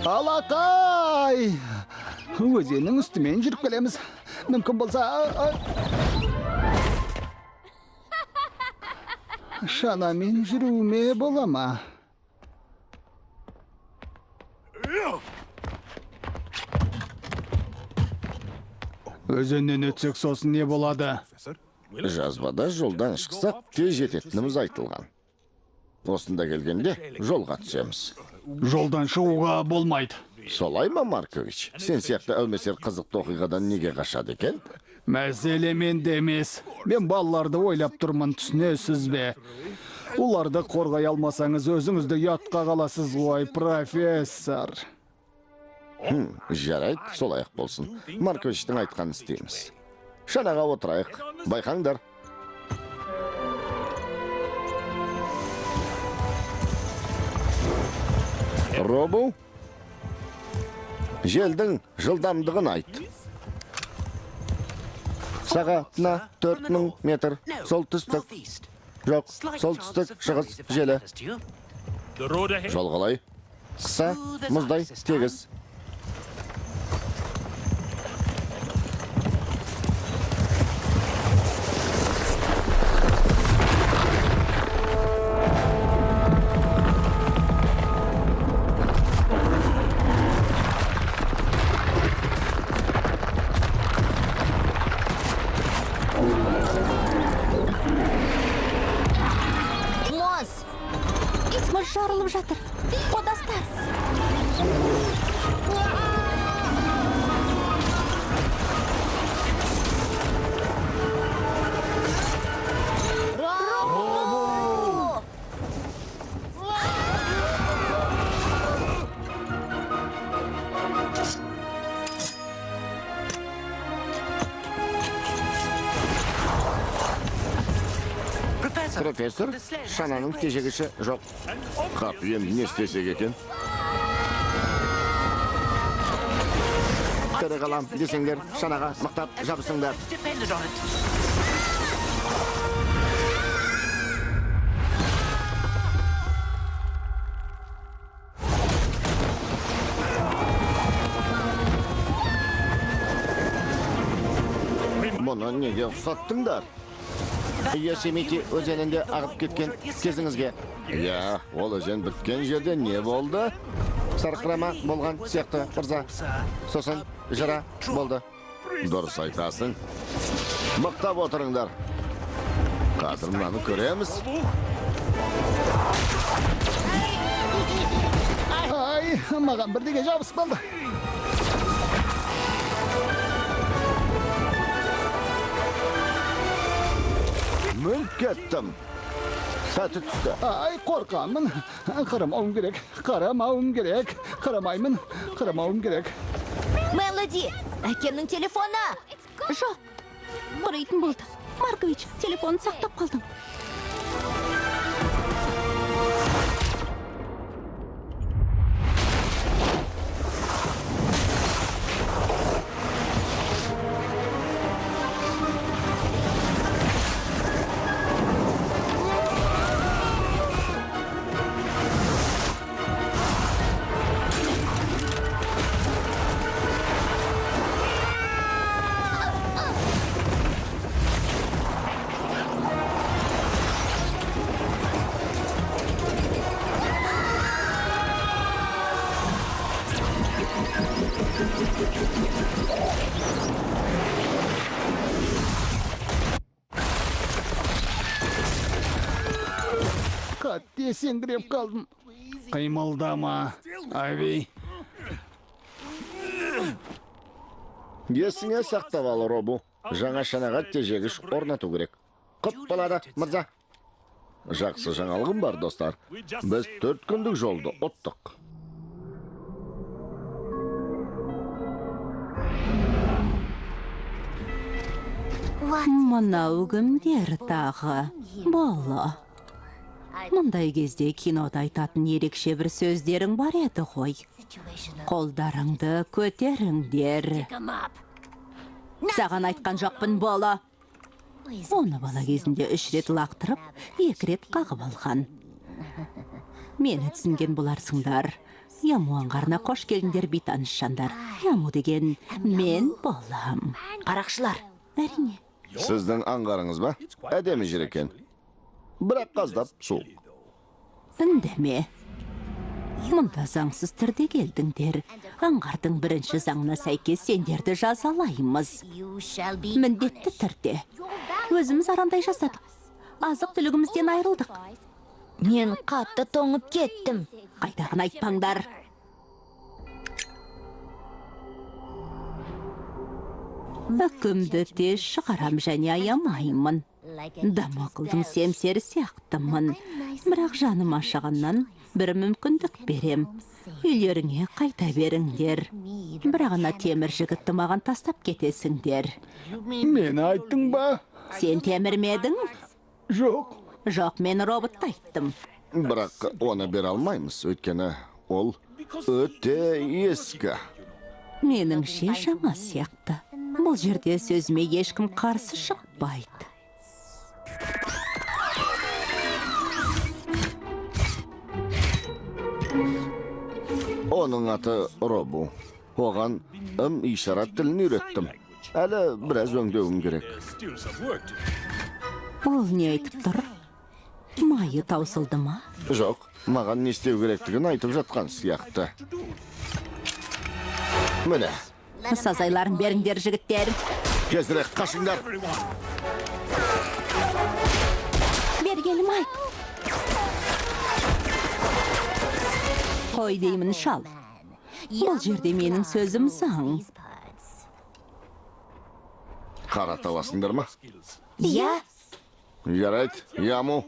S2: Алатай! Өзеннің үстімен жүріп келеміз. Мүмкін болса... Шанамен жүруіме бола ма? Өзеннен өтсек сосын не болады?
S1: Жазбада жолдан шықсақ, тез жететініміз айтылған. Осында келгенде жолға түсеміз.
S2: Жолдан шығуға болмайды.
S1: Солай ма, Маркович? Сен сияқты әумесер қызықты оқиғадан неге қашады екен?
S2: Мәселе менде емес. Мен балаларды ойлап тұрмын, түсінесіз бе? Оларды қорғай алмасаңыз, өзіңізді ұятқа қаласыз ғой, профессор.
S1: Жарайды, солайық болсын. Марковичтің айтқанын істейміз. Шанаға отырайық. Байқаңдар. Робу, желдің жылдамдығын айт. Сағатына 4000 метр солтүстік. Жоқ, солтүстік шығыс желі. Жол қалай? Қыса, мұздай, тегіс.
S4: Мұз жарылып жатыр. Қодастар.
S1: Профессор, шананың тежегіші жоқ. Қапиен не істесек екен? Тірі қалам десеңдер, шанаға мықтап жабысыңдар. Мұны неге ұқсаттыңдар? Йосемити өзенінде ағып кеткен кезіңізге. Я, ол өзен біткен жерде не болды? Сарқырама болған сияқты, мырза. Сосын жыра болды. Дұрыс айтасың. Мықтап отырыңдар. Қазір мынаны көреміз.
S2: Ай, маған бірдеге жабысып қалды.
S1: Мүлт кеттім. Сәті түсті.
S2: Ай, қорқамын. Қарамауым керек. Қарамауым керек. Қарамаймын. Қарамауым керек.
S3: Мелоди, әкемнің телефоны.
S4: Жоқ. Құрайтын болды. Маркович, телефонын сақтап қалдым.
S2: есеңгіреп қалдым. Қимылдама, Ави.
S1: Есіңе сақтап ал, Робу. Жаңа шанаға тежегіш орнату керек. Құт болады, мырза. Жақсы жаңалығым бар, достар. Біз 4 күндік жолды оттық.
S4: Мынау кімдер тағы? Болы. Мұндай кезде кинода айтатын ерекше бір сөздерің бар еді ғой. Қолдарыңды көтеріңдер. Саған айтқан жоқпын, Болы. Оны бала кезінде 3 рет лақтырып, 2 рет қағып алған. Мені түсінген боларсыңдар. Яму аңғарына қош келдіңдер, бейтаныс жандар. Яму деген мен болам.
S3: Қарақшылар,
S4: Әрине.
S1: Сіздің аңғарыңыз ба? Әдемі жер екен. Бірақ қаздап суық.
S4: Үндеме. Мұнда заңсыз түрде келдіңдер. Аңғардың бірінші заңына сәйкес сендерді жазалаймыз. Міндетті түрде. Өзіміз арандай жасадық. Азық түлігімізден айырылдық.
S3: мен қатты тоңып кеттім.
S4: Қайдағын айтпаңдар. Үкімді тез шығарам және аямаймын. Дамақылдың семсері сияқтымын. Бірақ жаным ашығаннан бір мүмкіндік берем. Үйлеріңе қайта беріңдер. Бірақ ана темір жігітті маған тастап кетесіңдер.
S2: Мені айттың ба?
S4: Сен темірмедің?
S2: Жоқ.
S4: Жоқ, мен роботты айттым.
S1: Бірақ оны бере алмаймыз, өйткені ол өте ескі.
S4: Меніңше жаңа сияқты. Бұл жерде сөзіме ешкім қарсы шықпайды.
S1: Оның аты Робу. Оған ишарат тілін үйреттім. Әлі біраз өңдеуім керек.
S4: Ол не айтып тұр? Майы таусылды ма?
S1: Жоқ, маған не істеу керектігін айтып жатқан сияқты. Міне,
S4: Сазайларын беріңдер, жігіттер.
S1: тезірек қашыңдар.
S4: Бергелім айт. Қой деймін, шал. Бұл жерде менің сөзім заң.
S1: Қара табасыңдар ма?
S3: Я?
S1: Ярайт, Яму.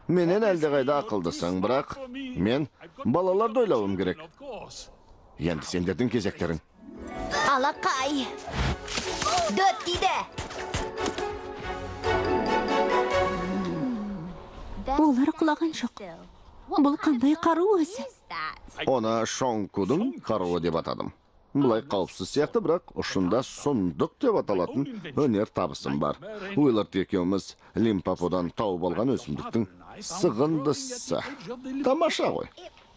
S1: Менен әлде қайда ақылдысың, бірақ мен балаларды ойлауым керек. Енді сендердің кезектерің.
S3: Алақай. Дөт дейді.
S4: Олар құлаған жоқ. Бұл қандай қару өзі?
S1: Оны Шонкудың қаруы деп атадым. Бұлай қауіпсіз сияқты, бірақ ұшында сұмдық деп аталатын өнер табысым бар. Уиллард екеуміз Лимпоподан тауып алған өсімдіктің сығындысы. Тамаша ғой.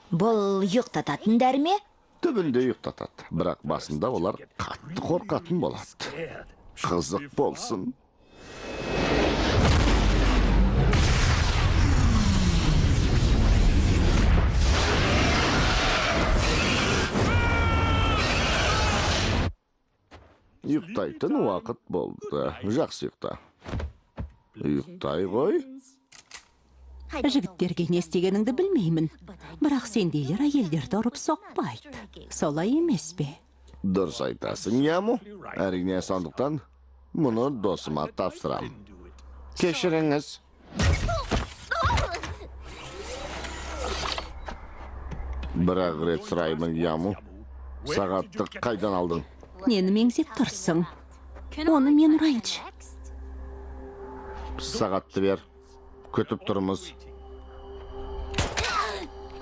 S3: Бұл ұйықтататын дәрме?
S1: Түбінде ұйықтатады, бірақ басында олар қатты қорқатын болады. Қызық болсын. Ұйықтайтын уақыт болды. Жақсы ұйықта. Ұйықтай ғой.
S4: Жігіттерге не істегеніңді білмеймін. Бірақ сендейлер әйелдерді ұрып соқпайды. Солай емес бе?
S1: Дұрыс айтасың, Яму. Әрине, сондықтан мұны досыма тапсырам. Кешіріңіз. Бірақ рет сұраймын, Яму. Сағатты қайдан алдың?
S4: Нені меңзеп тұрсың? Оны мен ұрайыншы.
S1: Сағатты бер. Көтіп тұрмыз.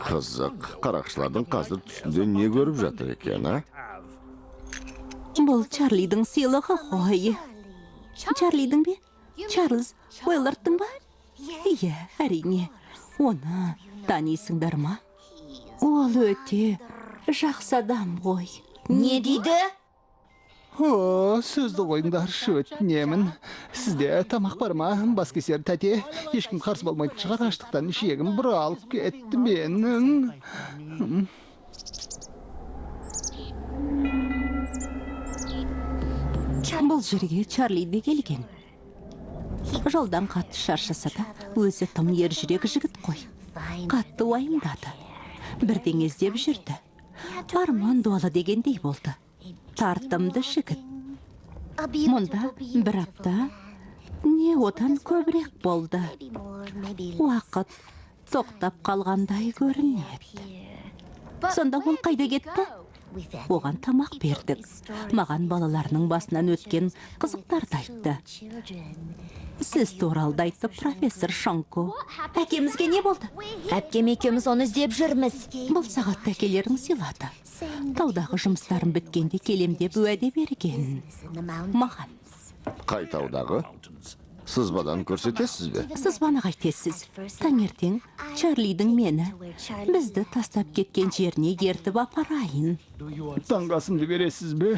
S1: Қызық, қарақшылардың қазір түсінде не көріп жатыр екен, а?
S4: Бұл Чарлидің сыйлығы ғой. Чарлидің бе? Чарльз Уиллардтың ба? Иә, әрине. Оны танисыңдар ма? Ол өте жақсы адам ғой.
S3: Не дейді?
S2: О, сөзді қойыңдаршы, өтінемін. Сізде тамақ бар ма, баскесер тәте? Ешкім қарсы болмайтын шығар, аштықтан ішегім бір алып кетті менің.
S4: Бұл жерге Чарли де келген. Жолдан қатты шаршаса да, өзі тым ержүрек жігіт қой. қатты уайымдады. Бірден іздеп жүрді. Арман дуалы дегендей болды. Тартымды жігіт. Мұнда бір апта, не одан көбірек болды. Уақыт тоқтап қалғандай көрінеді. Сонда ол қайда кетті? Оған тамақ бердік. Маған балаларының басынан өткен қызықтарды айтты. Сіз туралы айтты, профессор Шонку. Әкемізге не болды?
S3: Әпкем екеуміз оны іздеп жүрміз.
S4: Бұл сағатта әкелерің сыйлады. Таудағы жұмыстарым біткенде келем деп уәде берген. Маған.
S1: Қай таудағы? Сызбадан көрсетесіз бе?
S4: Сызбаны қайтесіз. Таңертең Чарлидің мені бізді тастап кеткен жеріне ертіп апарайын.
S2: Таңғасымды бересіз бе?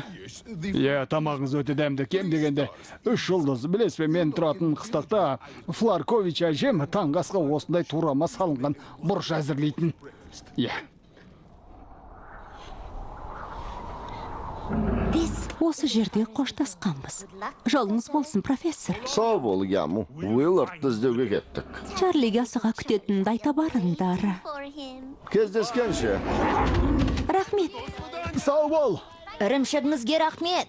S2: Тамағыңыз өте дәмді, кем дегенде 3 жұлдыз. Білесіз бе, мен тұратын қыстақта Фларкович әжем таңғасқа осындай турама салынған бұрыш әзірлейтін.
S4: Осы жерде қоштасқанбыз. Жолыңыз болсын, профессор.
S1: Сау бол, Яму. Уиллардты іздеуге кеттік.
S4: Чарлиге асыға күтетінді айта барыңдар.
S1: Кездескенше.
S4: Рахмет.
S2: Сау бол!
S3: Ірімшігіңізге рахмет.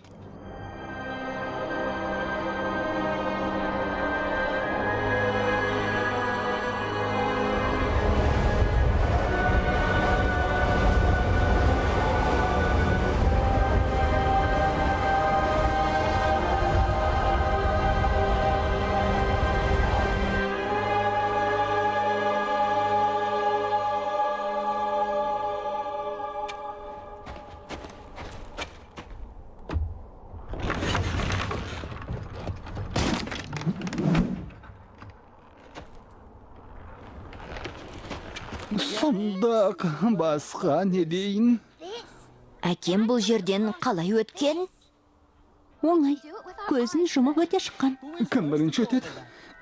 S2: Сұмдық, басқа не дейін?
S3: Әкем бұл жерден қалай өткен?
S4: Оңай. Көзін жұмып өте шыққан.
S2: Кім бірінші өтеді?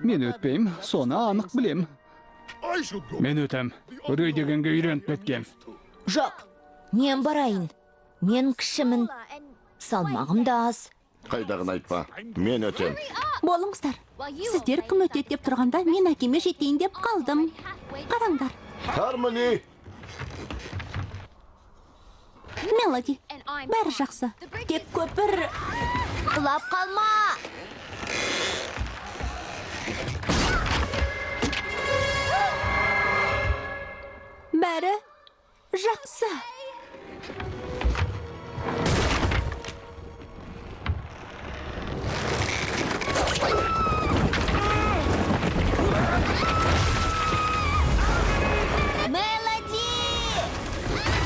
S2: Мен өтпейм, соны анық білем. Мен өтем. Үрей дегенге үйреніп кеткем.
S3: Жоқ, мен барайын. Мен кішімін. Салмағым да аз.
S1: Қайдағын айтпа. Мен өтем.
S4: Болыңыздар. Сіздер кім өтеді деп тұрғанда мен әкеме жетейін деп қалдым. Қараңдар.
S1: Хармони!
S4: Мелоди, бәрі жақсы. Тек көпір...
S3: Құлап қалма!
S4: Бәрі жақсы.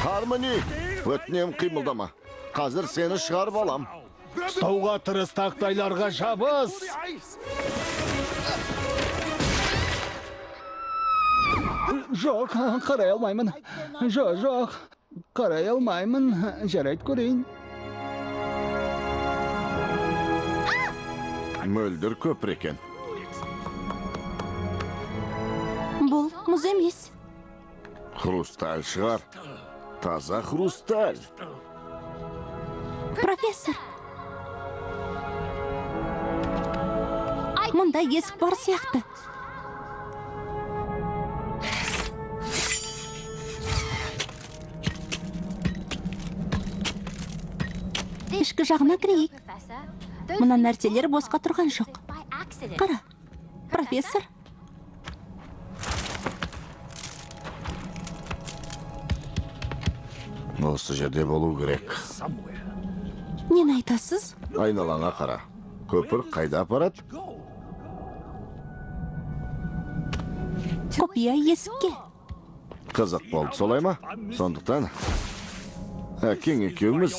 S1: Хармони! Өтінем қимылдама. Қазір сені шығарып алам.
S2: Ұстауға тырыс, тақтайларға жабыс! Жоқ, қарай алмаймын. Жоқ, қарай алмаймын. Жарайды көрейін.
S1: Мөлдір көпір екен.
S4: Бұл мұз емес.
S1: Хрусталь шығар. Таза хрусталь.
S4: Профессор. Мұнда есік бар сияқты. Ішкі жағына кірейік. Мұна нәрселер босқа тұрған жоқ. Қара, профессор.
S1: Осы жерде болу керек.
S4: Нені айтасыз?
S1: Айналаңа қара. Көпір қайда апарады?
S4: Құпия есікке.
S1: Қызық болды, солай ма? Сондықтан әкең екеуміз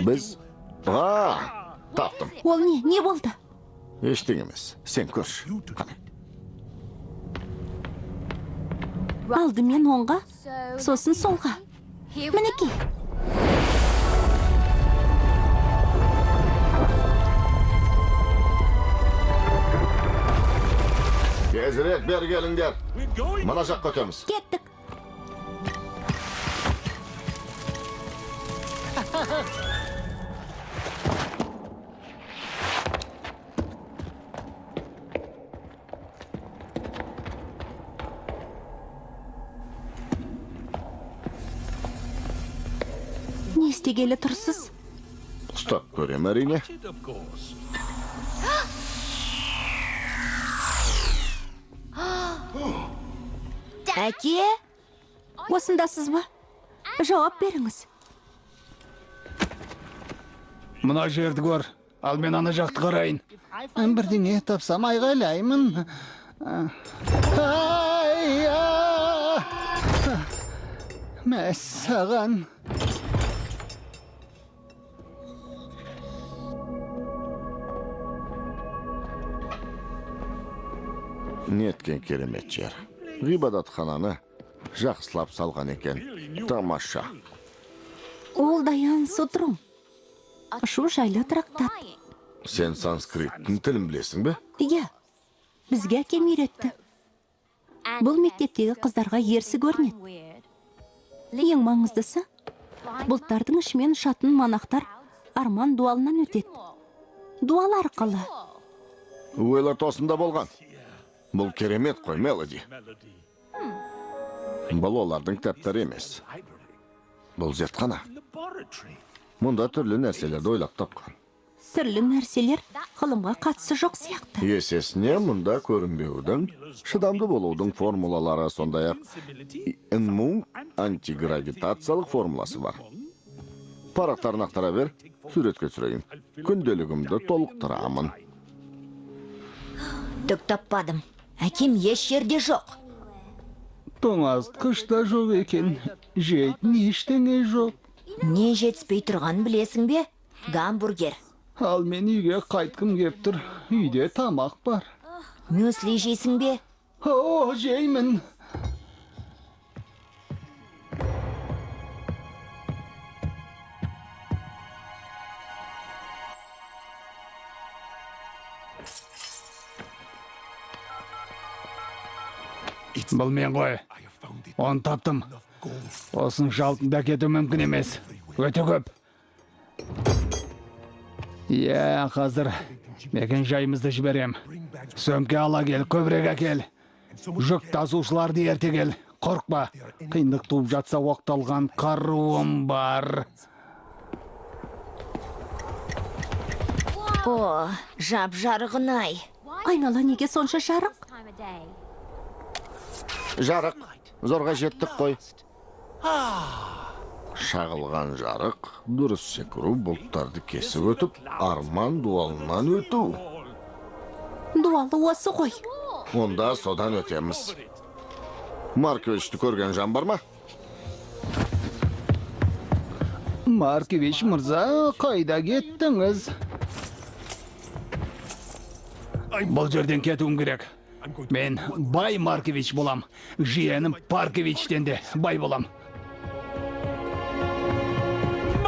S1: біз... Таптым.
S4: Ол не болды?
S1: Ештеңе емес. Сен көрші. Қане.
S4: Алдымен оңға, сосын солға. Мінеки.
S1: Тезірек бер келіңдер. Мына жаққа өтеміз.
S4: Кеттік. істегелі тұрсыз?
S1: Ұстап көрем әрине.
S3: Әке?
S4: Осындасыз ба? Жауап беріңіз.
S2: Мына жерді көр, ал мен ана жақты қарайын. Бірдеңе тапсам айғайлаймын. Мәссаған.
S1: Неткен керемет жер. Ғибадатхананы жақсылап салған екен. Тамаша.
S4: Ол Даян Сутрум. Шу жайлы трактат.
S1: Сен санскриттің тілін білесің бе?
S4: Иә, бізге әкем үйретті. Бұл мектептегі қыздарға ерсі көрінеді. Ең маңыздысы, бұлттардың ішімен ұшатын манақтар арман дуалынан өтеді. Дуал арқылы.
S1: Уэллар тосында болған. Бұл керемет қой, Мелоди. Бұл олардың кітаптары емес. Бұл зертхана. Мұнда түрлі нәрселерді ойлап тапқан.
S4: Түрлі нәрселер ғылымға қатысы жоқ сияқты.
S1: Есесіне мұнда көрінбеудің, шыдамды болудың формулалары, сондай-ақ инмун антигравитациялық формуласы бар. Парақтарын ақтара бер, суретке түсірейін. Күнделігімді толықтырамын.
S3: Түк таппадым. Әкем еш жерде жоқ.
S2: Тоңазытқышта жоқ екен, жейтін ештеңе жоқ.
S3: Не жетіспей тұрғанын білесің бе? Гамбургер.
S2: Ал мен үйге қайтқым кеп тұр. Үйде тамақ бар.
S3: Мюсли жейсің бе?
S2: О, жеймін. Бұл мен ғой. Оны таптым. Осын жалтында кету мүмкін емес. Өте көп. Иә, қазір мекен жайымызды жіберем. Сөмке ала кел, көбірек әкел. Жүк тасушыларды ерте кел. Қорқпа. Қиындық туып жатса оқталған қаруым бар.
S3: О, жап жарығын-ай.
S4: Айнала неге сонша жарық?
S1: Жарық. Зорға жеттік қой. Шағылған жарық, дұрыс секіру, бұлттарды кесіп өтіп, арман дуалынан өту.
S4: Дуалы осы ғой.
S1: Онда содан өтеміз. Марковичті көрген жан бар ма?
S2: Маркович мырза, қайда кеттіңіз? Бұл жерден кетуім керек. Мен бай Маркович болам. Жиенім Парковичтен де бай болам.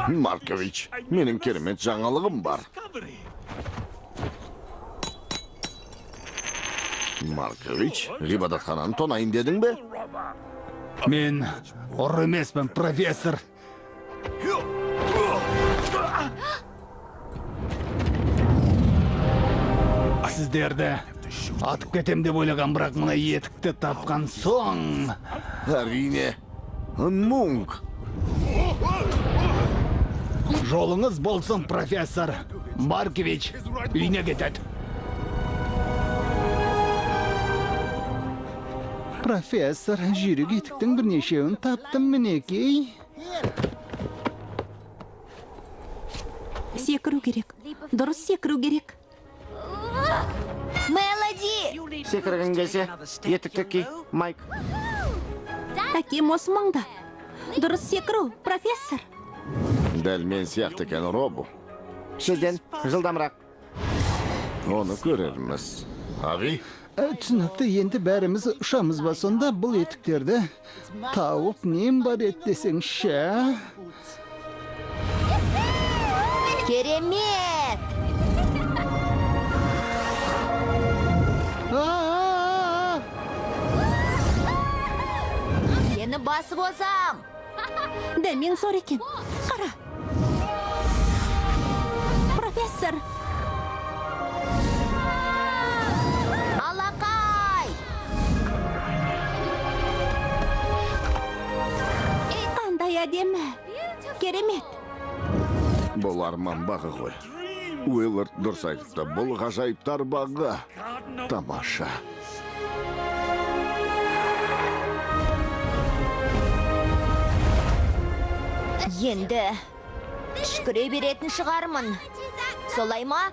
S1: Маркович, менің керемет жаңалығым бар. Маркович, ғибадатхананы тонайын дедің бе?
S2: Мен ұры емеспін, профессор. Сіздерді атып кетем деп ойлаған, бірақ мына етікті тапқан соң.
S1: Әрине, Мунк.
S2: Жолыңыз болсын, профессор. Маркович үйіне кетеді. Профессор, жүйрік етіктің бірнешеуін таптым мінекей.
S4: Секіру керек. Дұрыс секіру керек.
S3: Мелоди!
S1: Секірген кесе, етікті ки, Майк.
S4: Әкем осы маңда. Дұрыс секіру, профессор.
S1: Дәл мен сияқты екен робу. Сізден жылдамырақ. Оны көрерміз. Ави?
S2: Түсінікті, енді бәріміз ұшамыз ба, сонда бұл етіктерді тауып нем бар ет десеңші?
S3: Керемет! Сені басып озам!
S4: Дәмен зор екен. Қара. Профессор.
S3: Алақай!
S4: Қандай әдемі. Керемет.
S1: Бұл арман бағы ғой. Уиллард дұрыс айтыпты, бұл ғажайыптар бағы. Тамаша.
S3: Енді түшкіре беретін шығармын. Солай ма?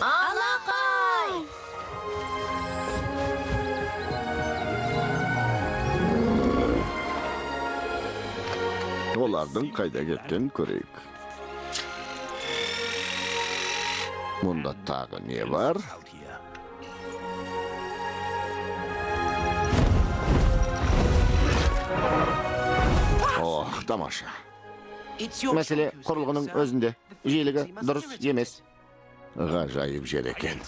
S3: Алақай!
S1: Олардың қайда кеткен көрейік. Мұнда тағы не бар? Ох, тамаша.
S5: Мәселе құрылғының өзінде. Желігі дұрыс емес.
S1: Ғажайып жер екен.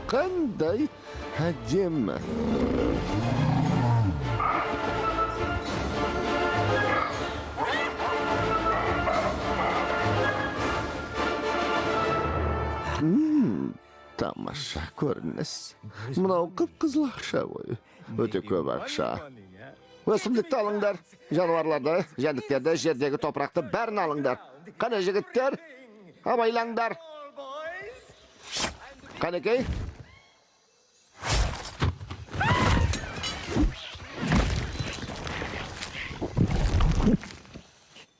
S1: Қандай әдемі. Тамаша көрініс. Мынау қып-қызыл ақша ғой. Өте көп ақша. Өсімдікті алыңдар. Жануарларды, жәндіктерді, жердегі топырақты бәрін алыңдар. Қане жігіттер, абайлаңдар. Қанекей?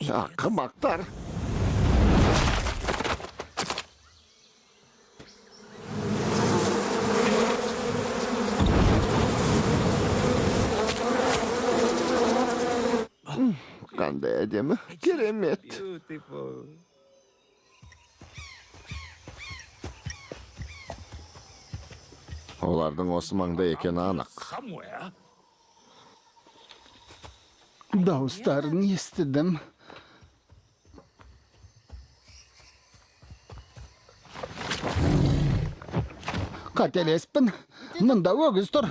S1: Ақымақтар. Қандай әдемі, керемет. Олардың осы маңда екені анық.
S2: Дауыстарын естідім. Қателеспін. Мұнда өгіз тұр.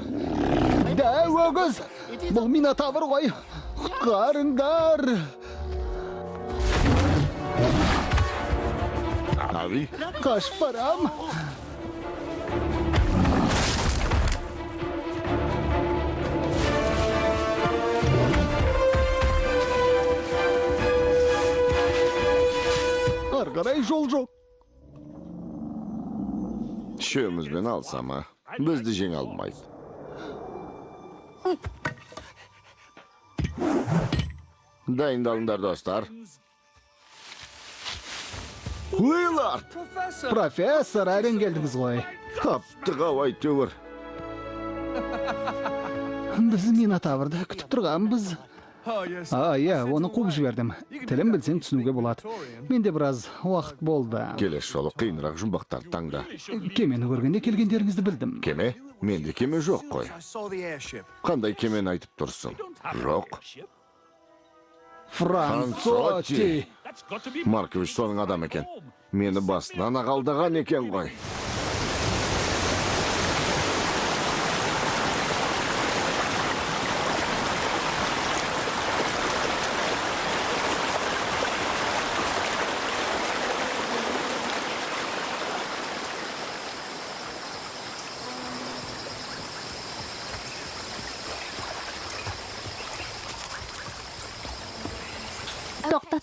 S2: Дәу өгіз. Бұл Минотавр ғой. Қарыңдар.
S1: Ави?
S2: Қашып барам. Арғарай жол жоқ.
S1: Үшеумізбен алсама, бізді жеңе алмайды. Дайындалыңдар, достар. Уиллард!
S2: Профессор, әрен келдіңіз ғой.
S1: Таптық-ау әйтеуір.
S2: Біз Минотаврды күтіп тұрғанбыз. Иә, оны қуып жібердім. Тілін білсең түсінуге болады. Менде біраз уақыт болды.
S1: Келесі жолы қиынырақ жұмбақтар таңда.
S2: Кемені көргенде келгендеріңізді білдім.
S1: Кеме? Менде кеме жоқ қой. Қандай кемені айтып тұрсың? Жоқ.
S2: Францоти!
S1: Маркович соның адам екен. Мені басынан ағалдаған екен ғой.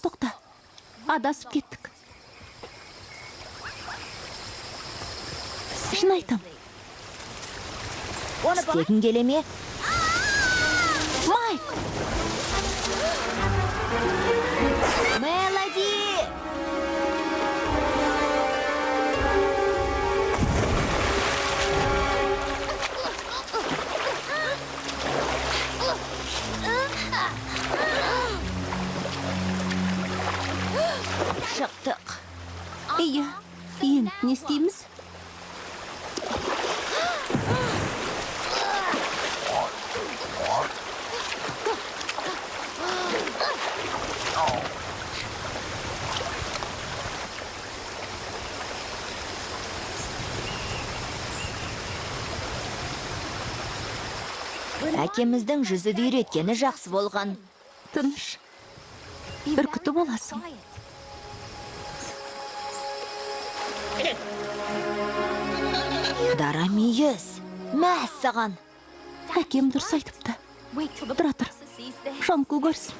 S4: Тоқта. Адасып кеттік. Шын айтам.
S3: Істегің келе ме?
S4: Майк!
S3: Мелоди! Шықтық.
S4: Иә, енді не істейміз?
S3: Әкеміздің жүзі үйреткені жақсы болған.
S4: Тыныш. үркүтү боласың.
S3: Дара мүйіз. Мәс саған.
S4: Әкем дұрыс айтыпты. Тұра тұр. Шонку көрсін.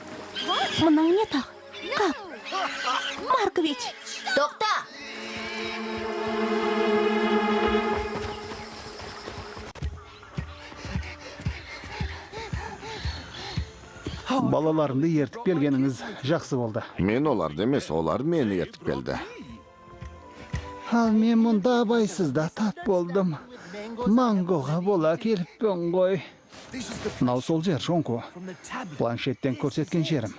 S4: Мұның не тақ? Қап. Маркович.
S3: Тоқта!
S2: Балаларымды ертіп келгеніңіз жақсы болды.
S1: Мен оларды емес, олар мені ертіп келді.
S2: Ал мен мұнда абайсызда тап болдым. Мангоға бола келіппін ғой. Мынау сол жер, Шонку. Планшеттен көрсеткен жерім.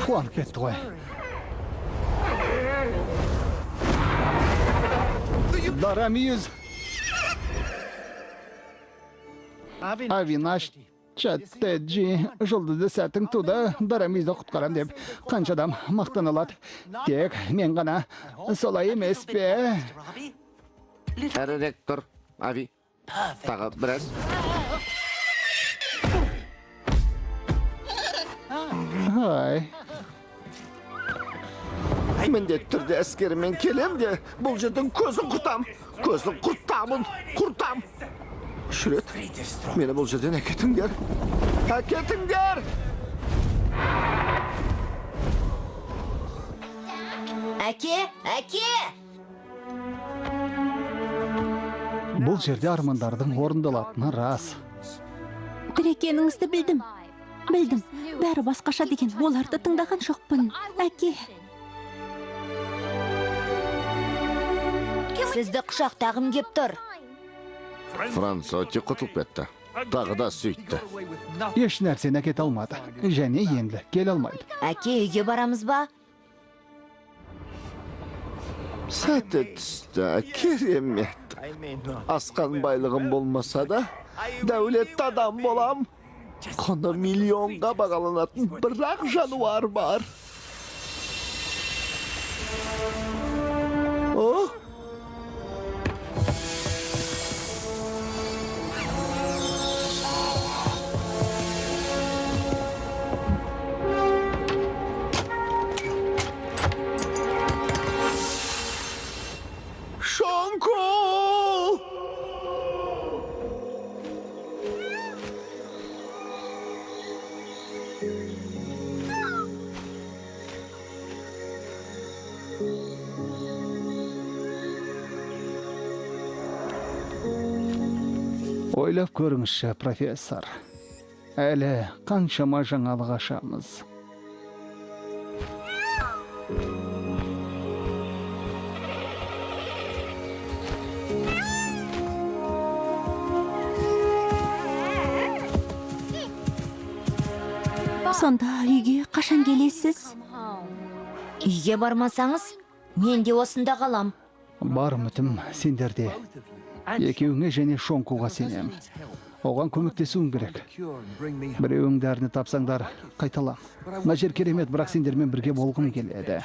S2: қуанып кетті ғой. Дара мүйіз. Авинаш, Теджи, жұлдызды сәтің туды, дара мүйізді құтқарам деп қаншадам мақтан алады. Тек мен ғана солай емес пе?
S5: Әрірек тұр, Ави. Тағы біраз.
S2: Ай,
S1: Міндетті түрде әскерімен келем де, бұл жердің көзін құртам. Көзін құртам. Шүрет, мені бұл жерден әкетіңдер. Әкетіңдер!
S3: Әке!
S2: бұл жерде армандардың орындалатыны рас.
S4: Тілекеніңізді білдім. Бәрі басқаша деген оларды тыңдаған жоқпын. Әке,
S3: Сізді құшақтағым кеп тұр.
S1: Франсоти құтылып кетті. Тағы да сөйтті.
S2: Еш нәрсені әкете алмады. Және енді кел алмайды.
S3: Әке, үйге барамыз ба?
S1: Сәті түсті, керемет. Асқан байлығым болмаса да, дәулетті адам болам. Құны миллионға бағаланатын бірақ жануар бар. О! Шонко!
S2: Ойлап көріңізші, профессор. Әлі қаншама жаңалық ашамыз.
S4: сонда үйге қашан келесіз?
S3: Үйге бармасаңыз, мен де осында қалам.
S2: Бар үмітім сендерде. Екеуіңе және Шонкуға сенем. Оған көмектесуің керек. Біреуің дәріні тапсаңдар, қайталам. Мына жер керемет, бірақ сендермен бірге болғым келеді.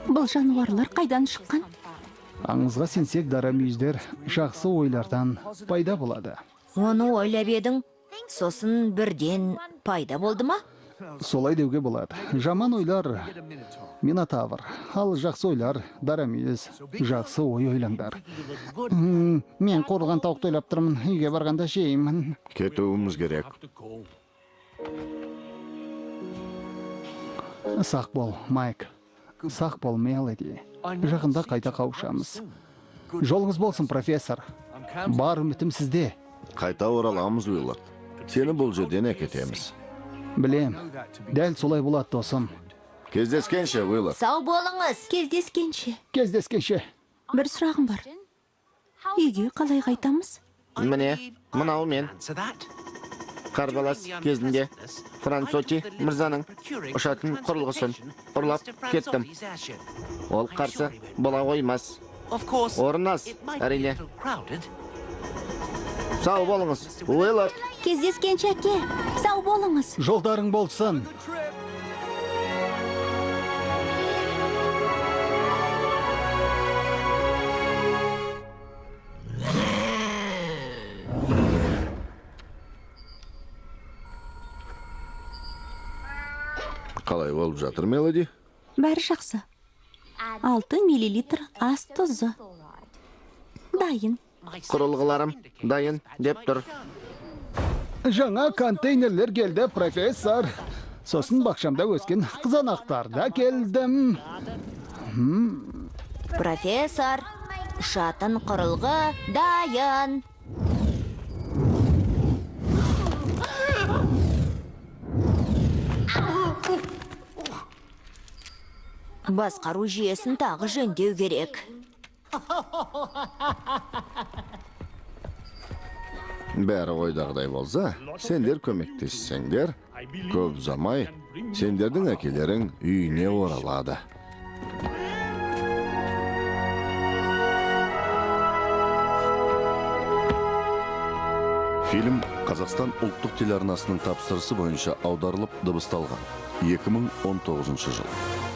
S4: Бұл жануарлар қайдан шыққан?
S2: Аңызға сенсек, дара мүйіздер жақсы ойлардан пайда болады.
S3: Оны ойлап едің, сосын бірден пайда болды ма?
S2: Солай деуге болады. Жаман ойлар Минотавр, ал жақсы ойлар дара мүйіз, жақсы ой ойлаңдар. Мен қорылған тауықты ойлап тұрмын, үйге барғанда жеймін.
S1: Кетуіміз керек.
S2: Сақ бол, Майк. Сақ бол, Мелоди. Жақында қайта қауышамыз. Жолыңыз болсын, профессор. Бар үмітім сізде.
S1: Қайта ораламыз, Уиллард. Сені бұл жерден әкетеміз.
S2: Білем, дәл солай болады, досым.
S1: Кездескенше, Уиллард.
S3: Сау болыңыз.
S2: Кездескенше.
S4: Бір сұрағым бар. Үйге қалай қайтамыз?
S5: Міне, мынау мен. Қарбалас кезінде Франсоти мырзаның ұшатын құрылғысын ұрлап кеттім. Ол қарсы бола қоймас. Орнас, әрине. Сау болыңыз, Уиллард.
S4: Кездескенше, әке. Сау болыңыз.
S2: Жолдарың болсын.
S1: Қалай болып жатыр, Мелоди?
S4: Бәрі жақсы. 6 миллилитр ас тұзы. Дайын.
S5: Құрылғыларым дайын деп тұр.
S2: Жаңа контейнерлер келді, профессор. Сосын бақшамда өскен қызанақтарда келдім.
S3: Профессор, ұшатын құрылғы дайын. Басқару жүйесін тағы жөндеу керек.
S1: Бәрі ойдағыдай болса, сендер көмектессеңдер, Көп замай, сендердің әкелерің үйіне оралады. Фильм Қазақстан ұлттық телеарнасының тапсырысы бойынша аударылып дыбысталған. 2019 жыл.